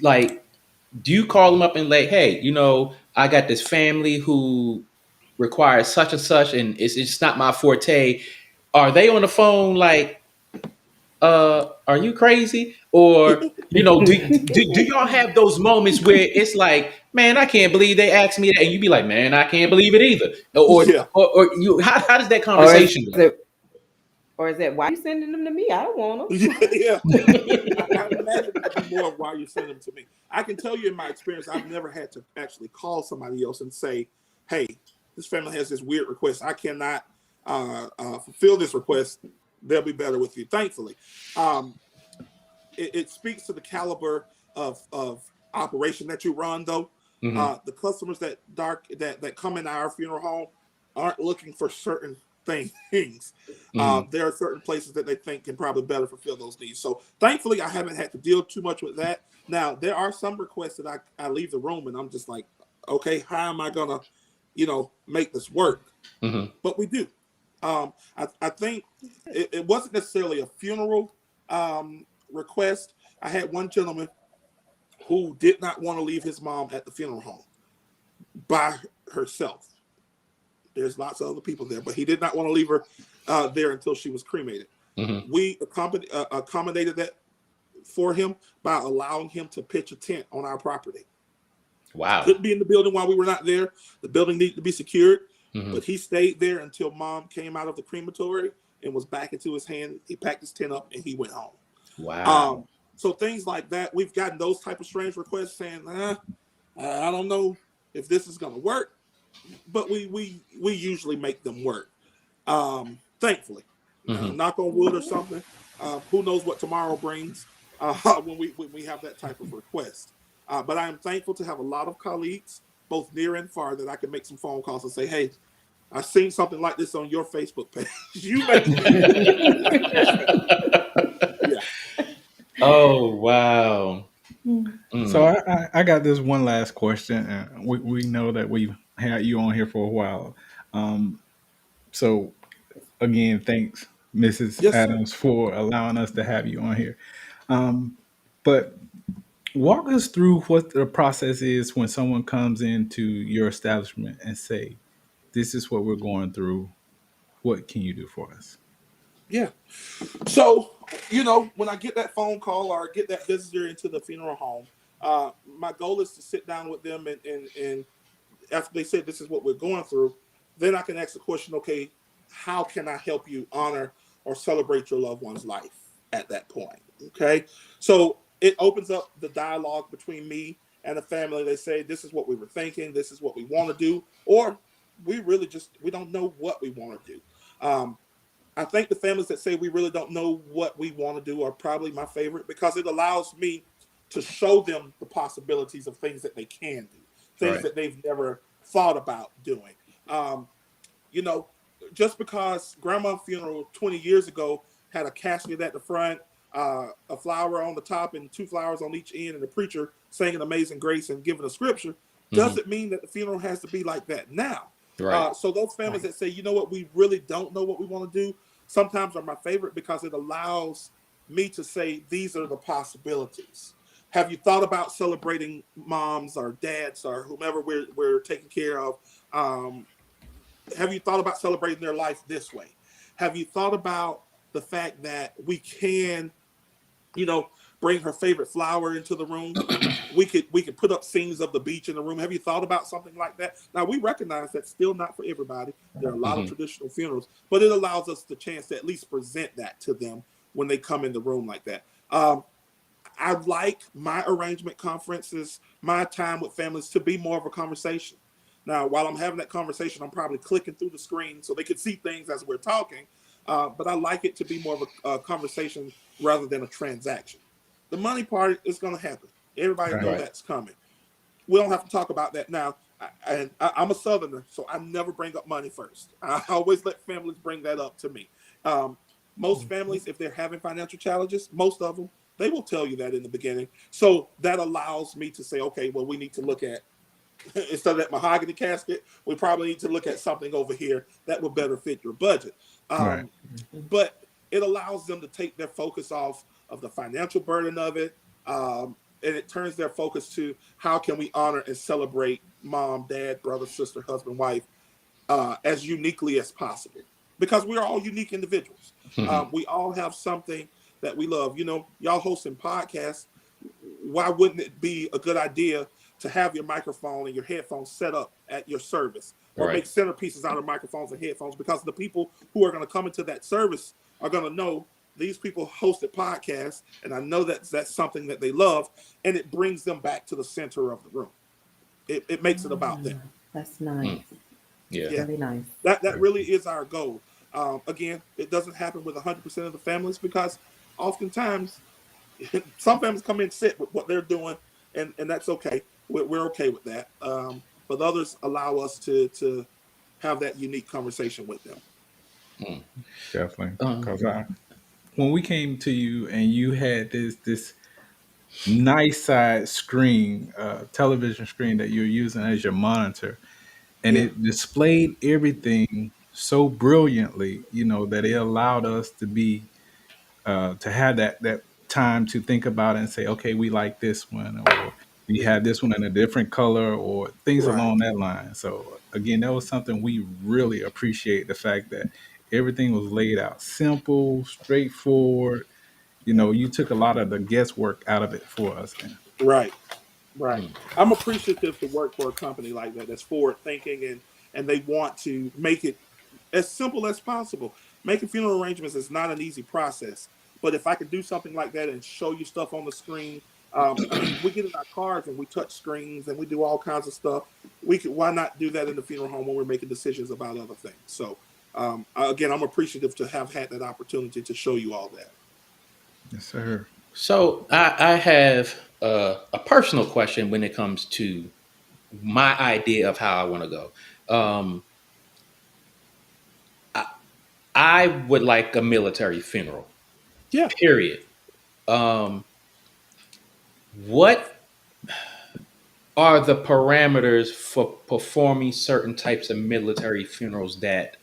Like, do you call them up and like, hey, I got this family who requires such and such, and it's not my forte. Are they on the phone like, are you crazy? Or, do y'all have those moments where it's like, man, I can't believe they asked me that, and you be like, man, I can't believe it either. Yeah. Or you, how does that Or is conversation go? it, or is it why you sending them to me? I don't want Yeah, them. yeah. I imagine that'd be more of why you send them to me. I can tell you in my experience, I've never had to actually call somebody else and say, "Hey, this family has this weird request. I cannot fulfill this request. They'll be better with you." Thankfully, um, it speaks to the caliber of operation that you run, though. Hmm. The customers that come in our funeral home aren't looking for certain things. Hmm. There are certain places that they think can probably better fulfill those needs. So thankfully, I haven't had to deal too much with that. Now there are some requests that I leave the room and I'm just like, okay, how am I gonna, make this work? Hmm. But we do. I think it wasn't necessarily a funeral request. I had one gentleman who did not want to leave his mom at the funeral home by herself. There's lots of other people there, but he did not want to leave her there until she was cremated. Hmm. We accommodated that for him by allowing him to pitch a tent on our property. Wow. Couldn't be in the building while we were not there. The building needed to be secured, Hmm. but he stayed there until mom came out of the crematory and was back into his hand. He packed his tent up and he went home. Wow. Um, so things like that, we've gotten those type of strange requests saying, I don't know if this is going to work, but we usually make them work. Thankfully, Hmm. knock on wood or something. Who knows what tomorrow brings when we have that type of request. But I am thankful to have a lot of colleagues, both near and far, that I can make some phone calls and say, "Hey, I seen something like this on your Facebook page. You may yeah, Oh, wow. So Mm. I got this one last question. We know that we've had you on here for a while. Um, so again, thanks, Mrs. yes, sir. Adams, for allowing us to have you on here. But walk us through what the process is when someone comes into your establishment and say, "This is what we're going through. What can you do for us?" Yeah. So, when I get that phone call or get that visitor into the funeral home, my goal is to sit down with them and after they said this is what we're going through, then I can ask the question, okay, how can I help you honor or celebrate your loved one's life at that point? Okay. So it opens up the dialogue between me and the family. They say, this is what we were thinking, this is what we want to do, or we don't know what we want to do. Um, I think the families that say we really don't know what we want to do are probably my favorite because it allows me to show them the possibilities of things that they can do, things Right. that they've never thought about doing. Um, you know, just because grandma's funeral 20 years ago had a casket at the front, a flower on the top, and two flowers on each end, and the preacher singing Amazing Grace and giving a scripture, Hmm. doesn't mean that the funeral has to be like that now. Right. So those families that say, you know what, we really don't know what we want to do, sometimes are my favorite because it allows me to say these are the possibilities. Have you thought about celebrating moms or dads or whomever we're taking care of? Um, have you thought about celebrating their life this way? Have you thought about the fact that we can, you know, bring her favorite flower into the room? We could put up scenes of the beach in the room. Have you thought about something like that? Now we recognize that's still not for everybody. There are a lot of Hmm. traditional funerals, but it allows us the chance to at least present that to them when they come in the room like that. I like my arrangement conferences, my time with families to be more of a conversation. Now, while I'm having that conversation, I'm probably clicking through the screen so they can see things as we're talking. But I like it to be more of a conversation rather than a transaction. The money part is going to happen. Everybody Right. know Right. that's coming. We don't have to talk about that now. I'm a Southerner, so I never bring up money first. I always let families bring that up to me. Um, Most families, if they're having financial challenges, most of them, they will tell you that in the beginning. So that allows me to say, okay, well, we need to look at instead of that mahogany casket, we probably need to look at something over here that will better fit your budget. Right. But it allows them to take their focus off of the financial burden of it. And it turns their focus to how can we honor and celebrate mom, dad, brother, sister, husband, wife as uniquely as possible because we're all unique individuals. Hmm. We all have something that we love. Y'all hosting podcasts. Why wouldn't it be a good idea to have your microphone and your headphones set up at your service, or make Right. centerpieces out of microphones and headphones? Because the people who are going to come into that service are going to know these people hosted podcasts, and I know that's something that they love, and it brings them back to the center of the room. It makes it about them. That's nice. Yeah. Yeah, Really nice. that really is our goal. Again, it doesn't happen with 100% of the families, because oftentimes some families come in sit with what they're doing, and that's okay. We're okay with that. But others allow us to have that unique conversation with them. Definitely. Um, Because when we came to you and you had this nice size screen, television screen that you're using as your monitor, and Yeah, it displayed everything so brilliantly, that it allowed us to have that time to think about it and say, okay, we like this one, or we have this one in a different color, or things right, along that line. So again, that was something we really appreciate, the fact that everything was laid out simple, straightforward. You took a lot of the guesswork out of it for us, man. right, right. mm, I'm appreciative to work for a company like that that's forward thinking, and they want to make it as simple as possible. Making funeral arrangements is not an easy process, but if I could do something like that and show you stuff on the screen, we get in our cars and we touch screens and we do all kinds of stuff. Why not do that in the funeral home when we're making decisions about other things? So again, I'm appreciative to have had that opportunity to show you all that. Yes, sir. so I have a personal question when it comes to my idea of how I want to go. Um, I, I would like a military funeral. Yeah, Period. Um, what are the parameters for performing certain types of military funerals that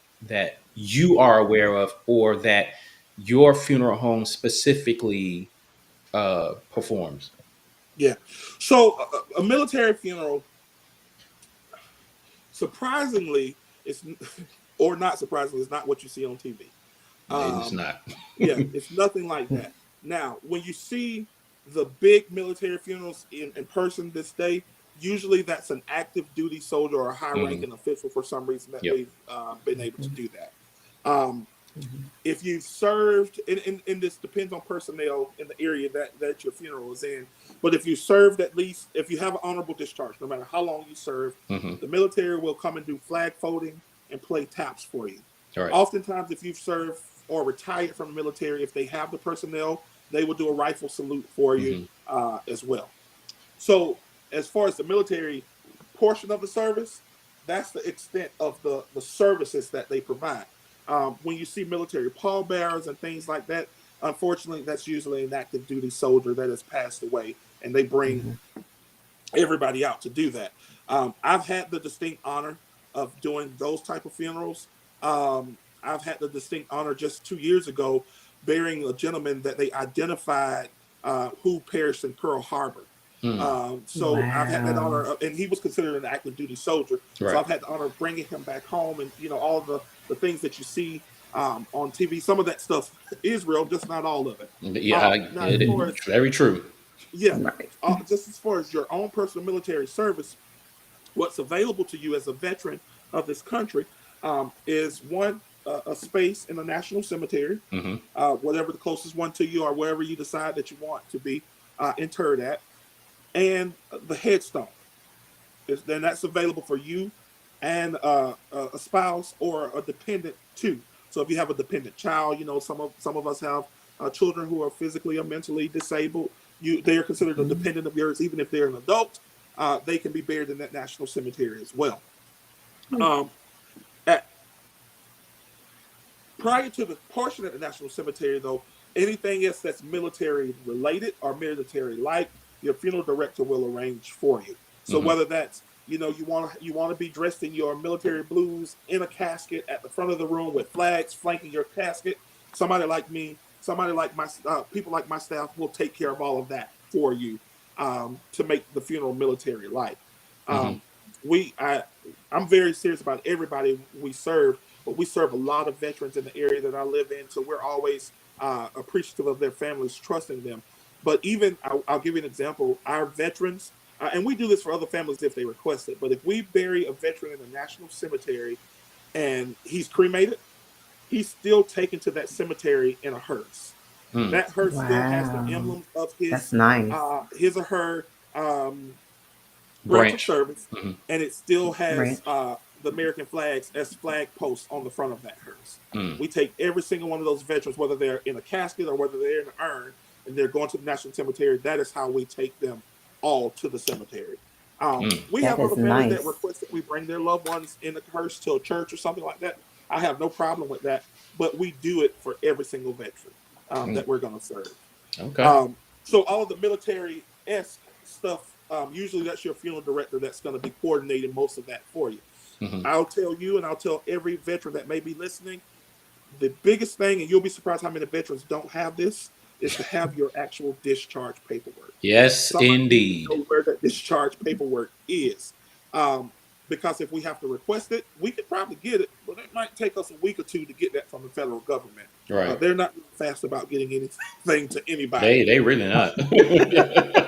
you are aware of, or that your funeral home specifically performs? yeah. So a military funeral, surprisingly, it's or not surprisingly, it's not what you see on TV. It's Um, not. yeah, it's nothing like that. Now, when you see the big military funerals in person this day, usually that's an active duty soldier or a high Hmm. ranking official for some reason that Yep. they've been able to do that. Um, Mhm. if you've served, and this depends on personnel in the area that your funeral is in, but if you served at least, if you have an honorable discharge, no matter how long you serve, Hmm. the military will come and do flag folding and play taps for you. All right. Oftentimes, if you've served or retired from the military, if they have the personnel, they will do a rifle salute for you Hmm. as well. So, as far as the military portion of the service, that's the extent of the services that they provide. When you see military pallbearers and things like that, unfortunately, that's usually an active duty soldier that has passed away, and they bring Mhm. everybody out to do that. I've had the distinct honor of doing those type of funerals. I've had the distinct honor just 2 years ago burying a gentleman that they identified who perished in Pearl Harbor. Mm. So I've had that Wow. honor, and he was considered an active duty soldier. So Right. I've had the honor of bringing him back home, and all the things that you see on TV. Some of that stuff is real, just not all of it. Yeah, Now, as it far is as very true. yeah, Right. just as far as your own personal military service, what's available to you as a veteran of this country is one a space in a national cemetery, Hmm. whatever the closest one to you or wherever you decide that you want to be interred at, and the headstone. Then that's available for you and a spouse or a dependent too. So if you have a dependent child, some of us have children who are physically or mentally disabled. They are considered a Mhm. dependent of yours, even if they're an adult. They can be buried in that national cemetery as well. Um, at, Prior to the portion at the national cemetery, though, anything else that's military related or military like, your funeral director will arrange for you. So Hmm. whether that's you want to be dressed in your military blues in a casket at the front of the room with flags flanking your casket, somebody like me, somebody like my people like my staff will take care of all of that for you to make the funeral military like. Hmm. Um, we I I'm very serious about everybody we serve, but we serve a lot of veterans in the area that I live in, so we're always appreciative of their families trusting them. But even I'll give you an example. Our veterans, and we do this for other families if they request it. But if we bury a veteran in a national cemetery and he's cremated, he's still taken to that cemetery in a hearse. Mm. That hearse still has the Wow. emblems of That's nice. his or her branch of Branch. service, Hmm. and it still has Ranch. the American flags as flag posts on the front of that hearse. Mm. We take every single one of those veterans, whether they're in a casket or whether they're in an urn, and they're going to the National Cemetery. That is how we take them all to the cemetery. Mm. We That have other is families that nice. request that we bring their loved ones in the hearse to a church or something like that. I have no problem with that, but we do it for every single veteran Mm. that we're going to serve. Okay. So all of the military esque stuff, usually that's your funeral director that's going to be coordinating most of that for you. Hmm. I'll tell you, and I'll tell every veteran that may be listening, the biggest thing, and you'll be surprised how many veterans don't have this, is to have your actual discharge paperwork. Yes, Somebody needs to indeed. know where that discharge paperwork is. Um, because if we have to request it, we could probably get it, but it might take us a week or two to get that from the federal government. Right. They're not fast about getting anything to anybody. They really not. Yeah,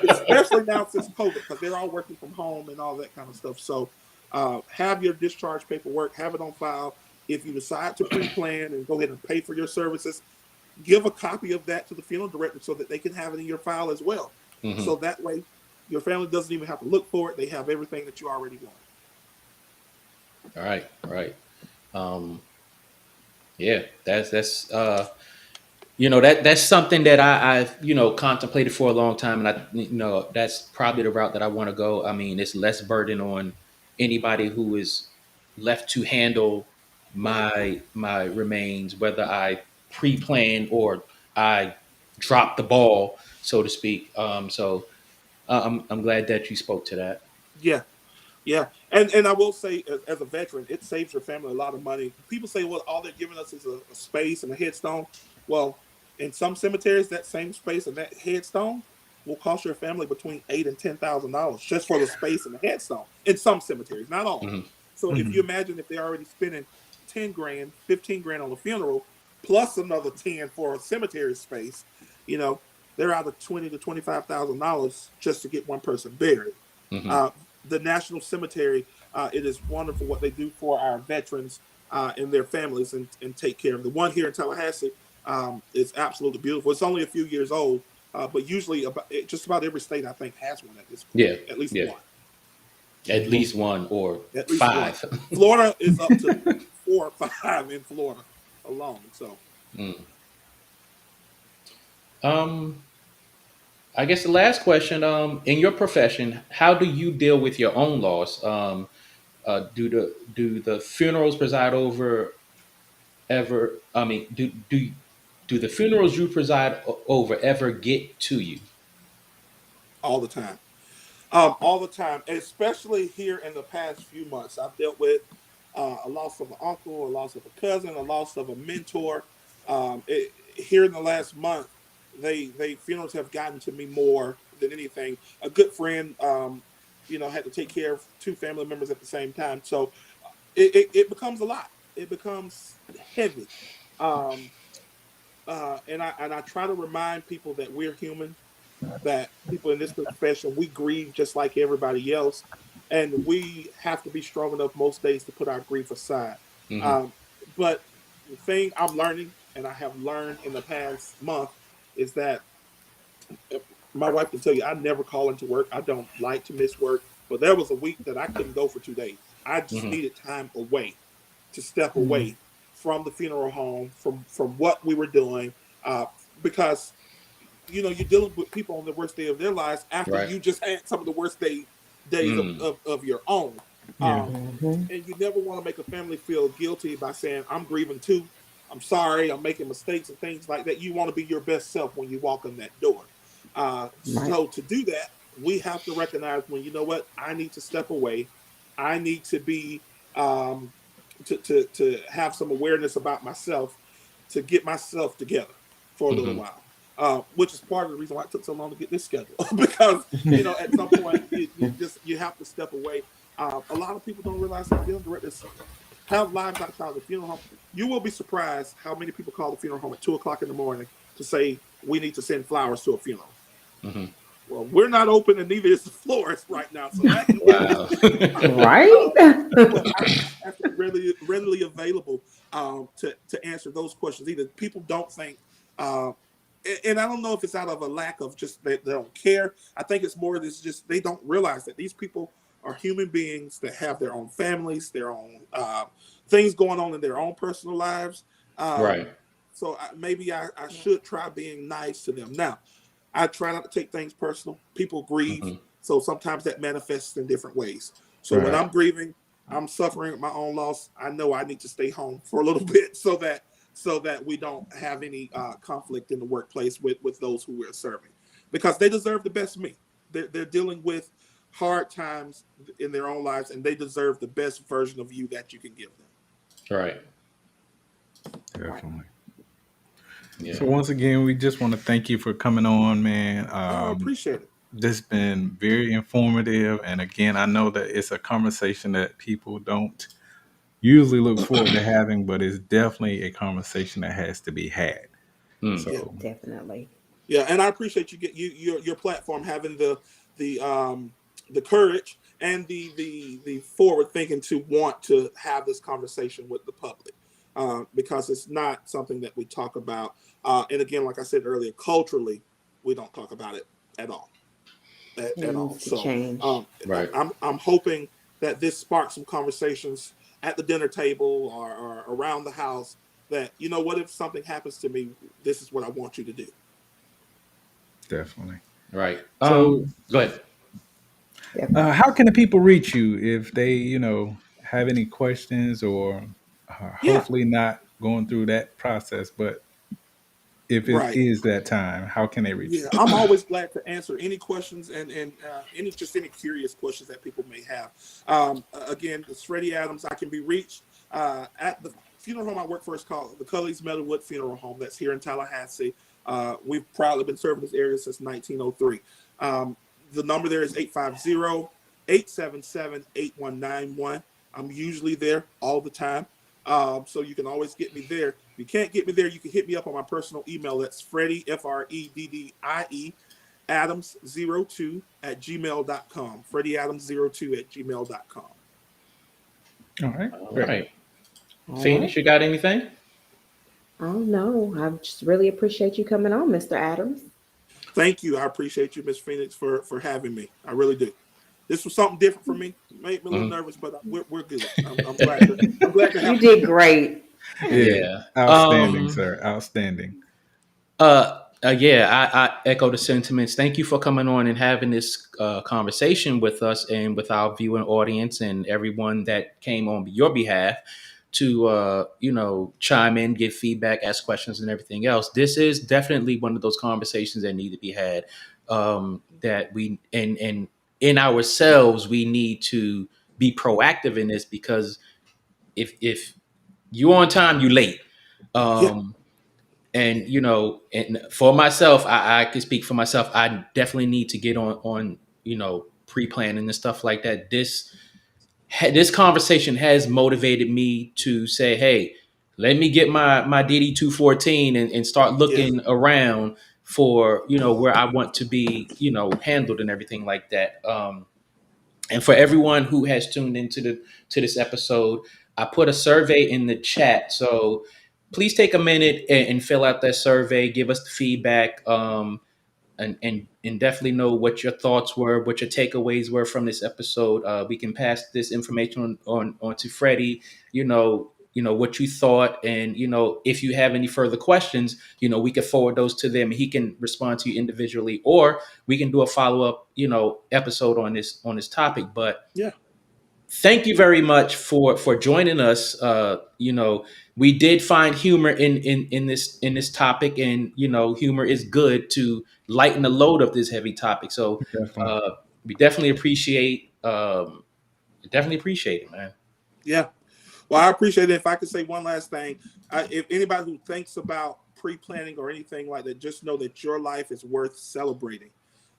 especially now since COVID, because they're all working from home and all that kind of stuff. So have your discharge paperwork, have it on file. If you decide to pre-plan and go ahead and pay for your services, give a copy of that to the funeral director so that they can have it in your file as well. Hmm. So that way, your family doesn't even have to look for it. They have everything that you already want. All right. All right. Um, yeah, that's that's something that I've contemplated for a long time, and that's probably the route that I want to go. I mean, it's less burden on anybody who is left to handle my remains, whether I pre-plan or I drop the ball, so to speak. So I'm glad that you spoke to that. Yeah, yeah, and I will say, as a veteran, it saves your family a lot of money. People say, well, all they're giving us is a space and a headstone. Well, in some cemeteries, that same space and that headstone will cost your family between $8,000 and $10,000 just for the space and the headstone. In some cemeteries, not all. Hmm. So if you Mhm. imagine if they're already spending 10 grand, 15 grand on a funeral, plus another 10 for a cemetery space, you know, they're out of $20,000 to $25,000 just to get one person buried. Hmm. Uh, the National Cemetery, it is wonderful what they do for our veterans and their families and take care of them. The one here in Tallahassee is absolutely beautiful. It's only a few years old, but usually just about every state I think has one at this point, Yeah, at least yeah, one, at least one or at least one. five. Florida is up to 4 or 5 in Florida alone. So Mm. Um, I guess the last question, in your profession, how do you deal with your own loss? Do the funerals preside over ever? I mean, do the funerals you preside over ever get to you? all the time. All the time, especially here in the past few months. I've dealt with a loss of an uncle, a loss of a cousin, a loss of a mentor. Here in the last month, they funerals have gotten to me more than anything. A good friend, had to take care of two family members at the same time, so it becomes a lot. It becomes heavy. Um, and I try to remind people that we're human, that people in this profession, we grieve just like everybody else, and we have to be strong enough most days to put our grief aside. Hmm. Um, but the thing I'm learning, and I have learned in the past month, is that my wife can tell you I never call into work. I don't like to miss work, but there was a week that I couldn't go for 2 days. I just Hmm. needed time away to step Mm. away from the funeral home, from what we were doing, uh, because you're dealing with people on the worst day of their lives after Right. you just had some of the worst days of, Mm. of your own. Yeah. Mhm. And you never want to make a family feel guilty by saying, I'm grieving too. I'm sorry, I'm making mistakes and things like that. You want to be your best self when you walk in that door. Right. So to do that, we have to recognize when, you know what, I need to step away. I need to be um, to have some awareness about myself, to get myself together for a little Hmm. while. Which is part of the reason why it took so long to get this schedule because at some point you have to step away. A lot of people don't realize that funeral directors have lives outside of the funeral home. You will be surprised how many people call the funeral home at 2 o'clock in the morning to say we need to send flowers to a funeral. Hmm. Well, we're not open, and neither is the florist right now. So that Wow. Right? but I have to be readily available to answer those questions. Either people don't think, and I don't know if it's out of a lack of just they don't care. I think it's more this just they don't realize that these people are human beings that have their own families, their own things going on in their own personal lives. Right. So maybe I should try being nice to them. Now, I try not to take things personal. People grieve, Hmm. so sometimes that manifests in different ways. So when Right. I'm grieving, I'm suffering my own loss. I know I need to stay home for a little bit so that we don't have any conflict in the workplace with those who we're serving, because they deserve the best of me. They're dealing with hard times in their own lives, and they deserve the best version of you that you can give them. Right. Definitely. Yeah. So once again, we just want to thank you for coming on, man. I appreciate it. This has been very informative, and again, I know that it's a conversation that people don't usually look forward to having, but it's definitely a conversation that has to be had. Mm. Yeah. So Definitely. Yeah, and I appreciate your platform having the courage and the forward thinking to want to have this conversation with the public, because it's not something that we talk about. And again, like I said earlier, culturally, we don't talk about it at all. It At all. needs to So change. Right. I'm hoping that this sparks some conversations at the dinner table or around the house. That what if something happens to me, this is what I want you to do. definitely. Right. So Go ahead. how can the people reach you if they, have any questions or Yeah, hopefully not going through that process, but if it right. is that time, how can they reach Yeah, you? I'm always glad to answer any questions and any curious questions that people may have. Again, it's Freddie Adams. I can be reached at the funeral home I work for is called the Cully's Meadowwood Funeral Home. That's here in Tallahassee. We've proudly been serving this area since 1903. The number there is 850-877-8191. I'm usually there all the time. So you can always get me there. If you can't get me there, you can hit me up on my personal email. That's Freddie, Freddie, Adams02 at gmail.com. Freddie Adams02 at gmail.com. All right, All great. right. All Phoenix, right. you got anything? Oh no, I just really appreciate you coming on, Mr. Adams. Thank you. I appreciate you, Miss Phoenix, for having me. I really do. This was something different for me. Made me a little Mhm. nervous, but we're good. I'm glad to You have did great. Yeah, Yeah. outstanding, sir. Outstanding. Yeah, I echo the sentiments. Thank you for coming on and having this conversation with us and with our viewing audience and everyone that came on your behalf to, chime in, give feedback, ask questions, and everything else. This is definitely one of those conversations that need to be had. That we and in ourselves, we need to be proactive in this, because if you on time, you late. Yeah, Um, and and for myself, I can speak for myself. I definitely need to get on pre-planning and stuff like that. This conversation has motivated me to say, hey, let me get my DD 214 and start yeah, looking around for where I want to be handled and everything like that. And for everyone who has tuned into this episode, I put a survey in the chat. So please take a minute and fill out that survey. Give us the feedback, and definitely know what your thoughts were, what your takeaways were from this episode. We can pass this information on to Freddie. What you thought, and if you have any further questions, we can forward those to them. He can respond to you individually, or we can do a follow up episode on this topic. But yeah. thank you very much for joining us. We did find humor in this topic, and humor is good to lighten the load of this heavy topic. So Definitely. uh, we definitely appreciate it, man. Yeah. Well, I appreciate it. If I could say one last thing, if anybody who thinks about pre-planning or anything like that, just know that your life is worth celebrating.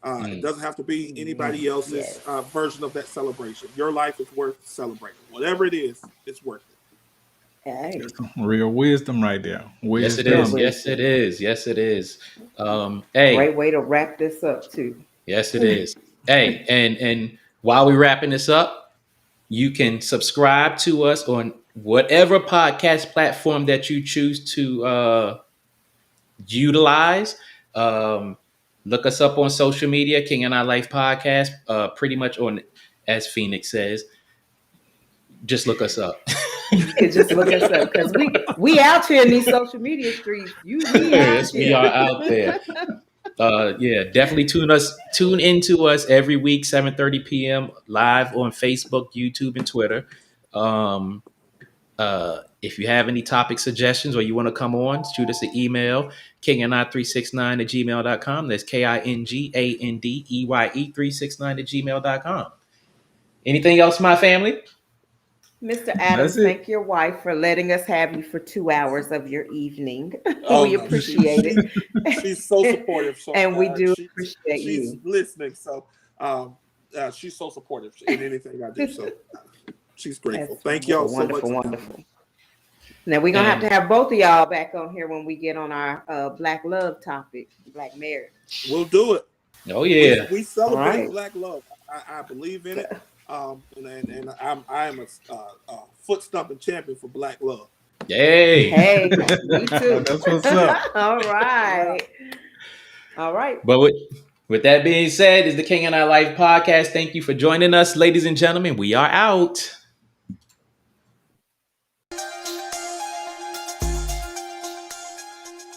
It Mm. doesn't have to be anybody else's Yes. version of that celebration. Your life is worth celebrating. Whatever it is, it's worth it. Hey, Real wisdom right there. Yes, it real is. Wisdom. Yes, it wisdom. is. Yes, it is. Hey, Great way to wrap this up too. yes, it is. Hey, and while we're wrapping this up, you can subscribe to us on whatever podcast platform that you choose to utilize. Um, Look us up on social media, King and I Life Podcast. Pretty much on, as Phoenix says, just look us up. You could just look us up because we out here in these social media streets. We out Yes, we here. are out there. Yeah, definitely tune into us every week, 7:30 p.m. live on Facebook, YouTube, and Twitter. Um, if you have any topic suggestions or you want to come on, shoot us an email, kingandI369 at gmail.com. That's KINGANDEYE 369 at gmail.com. Anything else, my family? Mr. That's Adams, it. thank your wife for letting us have you for 2 hours of your evening. Oh We no, appreciate she's so it. supportive. So And we do she's appreciate she's you. listening. So she's so supportive in anything I do. So she's grateful. That's Thank y'all so much wonderful, for having me. wonderful. Now we're gonna And have both of y'all back on here when we get on our Black love topic, Black marriage. We'll do it. oh yeah, We All celebrate right. Black love. I believe in it. And I am a foot stomping champion for Black love. hey. Hey, me too. That's what's up. All right. All right. But with that being said, is the King and I Life podcast. Thank you for joining us, ladies and gentlemen. We are out.